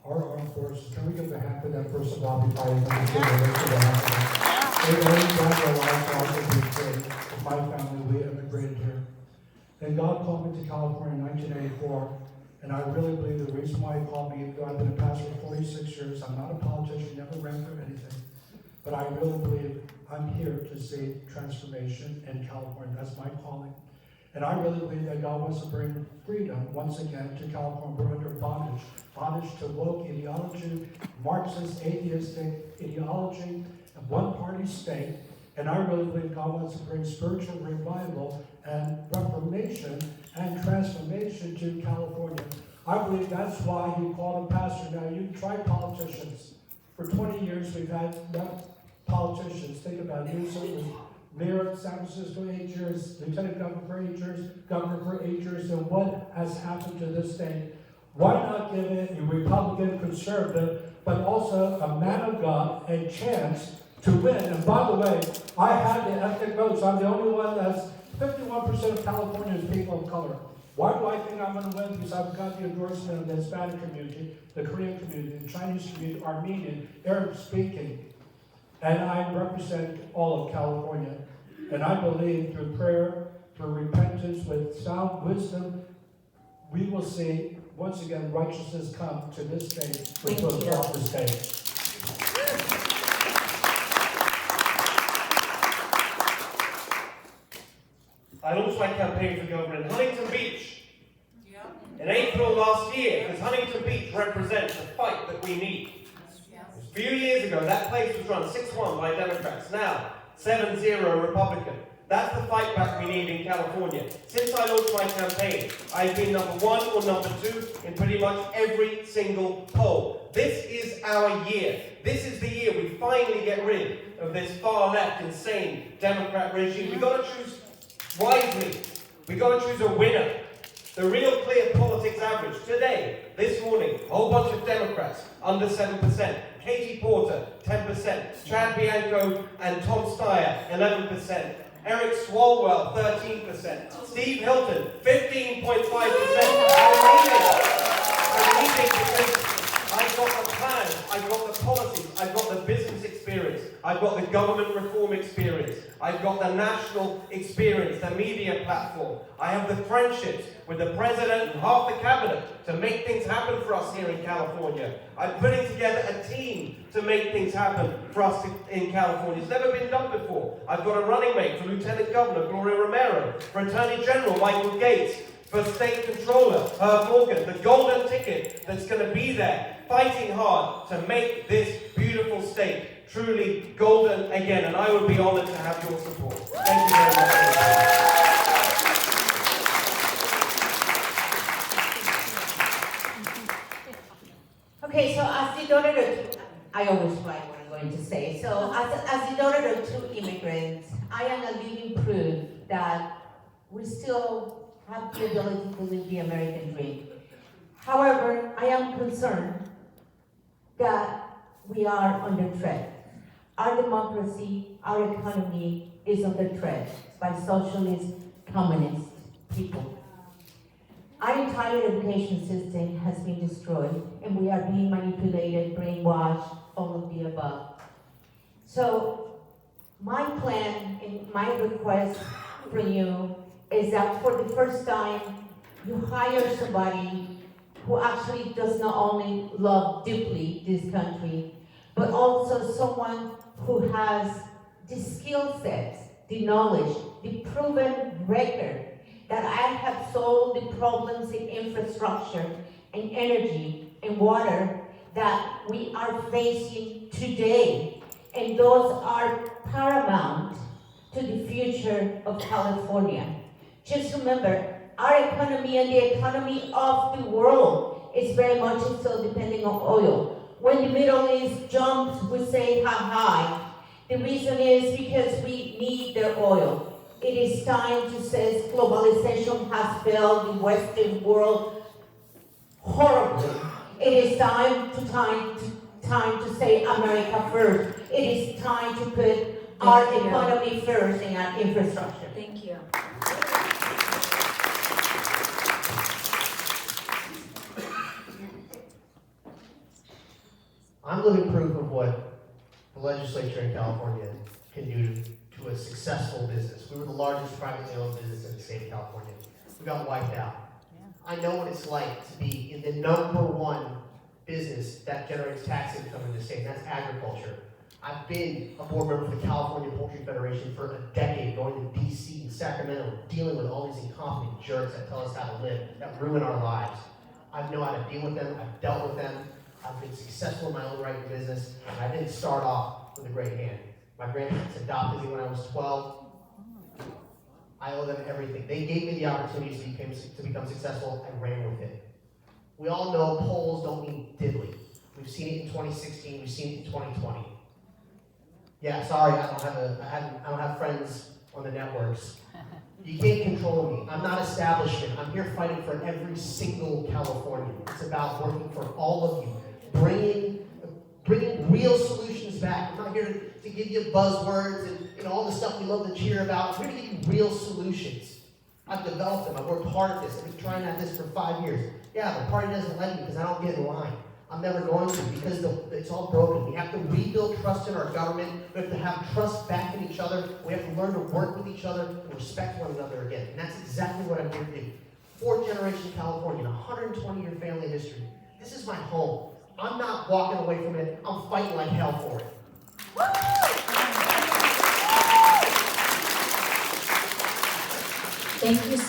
Our armed forces, can we give the hat to that person while we fight? They laid down their lives to also be free. With my family, we immigrated here. Then God called me to California in 1984, and I really believe the reason why He called me, I've been a pastor for 46 years. I'm not a politician, never ran for anything. But I really believe I'm here to see transformation in California. That's my calling. And I really believe that God wants to bring freedom once again to California. We're under bondage. Bondage to woke ideology, Marxist, atheistic ideology. a one-party state, and I really believe God wants to bring spiritual revival and reformation and transformation to California. I believe that's why he called him pastor. Now, you try politicians. For 20 years, we've had politicians. Think about Nixon, was mayor of San Francisco 8 years, lieutenant governor for 8 years, governor for 8 years, and what has happened to this state? Why not give it a Republican conservative, but also a man of God, a chance to win? And by the way, I had the ethnic votes. I'm the only one that's 51% of California is people of color. Why do I think I'm going to win? Because I've got the endorsement of the Hispanic community, the Korean community, the Chinese community, Armenian, Arab speaking. And I represent all of California. And I believe through prayer, through repentance, with sound wisdom, we will see, once again, righteousness come to this state, which will help the state. I launched my campaign for governor in Huntington Beach in April last year, because Huntington Beach represents the fight that we need. A few years ago, that place was run 6-1 by Democrats, now 7-0 Republican. That's the fight back we need in California. Since I launched my campaign, I've been number 1 or number 2 in pretty much every single poll. This is our year. This is the year we finally get rid of this far-left, insane Democrat regime. We've got to choose wisely. We've got to choose a winner. The real clear politics average today, this morning, a whole bunch of Democrats, under 7%. Katie Porter, 10%. Chad Bianco and Tom Steyer, 11%. Eric Swalwell, 13%. Steve Hilton, 15.5%. I'm leaving because I've got the plan, I've got the policies, I've got the business experience, I've got the government reform experience, I've got the national experience, the media platform. I have the friendships with the president and half the cabinet to make things happen for us here in California. I'm putting together a team to make things happen for us in California. It's never been done before. I've got a running mate for Lieutenant Governor, Gloria Romero, for Attorney General, Michael Gates, for State Controller, Herb Morgan, the golden ticket that's going to be there, fighting hard to make this beautiful state truly golden again. And I would be honored to have your support. Thank you very much. Okay, so as the daughter of, I always write what I'm going to say. So as the daughter of 2 immigrants, I am a living proof that we still have the ability to live the American dream. However, I am concerned that we are under threat. Our democracy, our economy is under threat by socialist, communist people. Our entire education system has been destroyed, and we are being manipulated, brainwashed, all of the above. So my plan and my request for you is that for the first time, you hire somebody who actually does not only love deeply this country, but also someone who has the skill sets, the knowledge, the proven record that I have solved the problems in infrastructure and energy and water that we are facing today. And those are paramount to the future of California. Just remember, our economy and the economy of the world is very much still depending on oil. When the Middle East jumps, we say how high. The reason is because we need their oil. It is time to say globalization has failed the Western world horribly. It is time to say America first. It is time to put our economy first and our infrastructure. Thank you. I'm living proof of what the legislature in California can do to a successful business. We were the largest privately owned business in the state of California. We got wiped out. I know what it's like to be in the #1 business that generates tax income in the state, and that's agriculture. I've been a board member for the California Poultry Federation for a decade, going to DC and Sacramento, dealing with all these incompetent jerks that tell us how to live, that ruin our lives. I know how to deal with them, I've dealt with them, I've been successful in my own right in business, and I didn't start off with a great hand. My grandparents adopted me when I was 12. I owe them everything. They gave me the opportunity to become successful and ran with it. We all know polls don't mean diddly. We've seen it in 2016, we've seen it in 2020. Yeah, sorry, I don't have friends on the networks. You can't control me. I'm not establishment. I'm here fighting for every single Californian. It's about working for all of you, bringing real solutions back. I'm not here to give you buzzwords and all the stuff we love to cheer about. I'm here to give you real solutions. I've developed them. I've worked hard at this. I've been trying at this for 5 years. Yeah, the party doesn't like me because I don't get in line. I'm never going to because it's all broken. We have to rebuild trust in our government. We have to have trust back in each other. We have to learn to work with each other and respect one another again. And that's exactly what I'm here to do. 4th generation Californian, 120-year family history. This is my home. I'm not walking away from it. I'm fighting like hell for it. Thank you so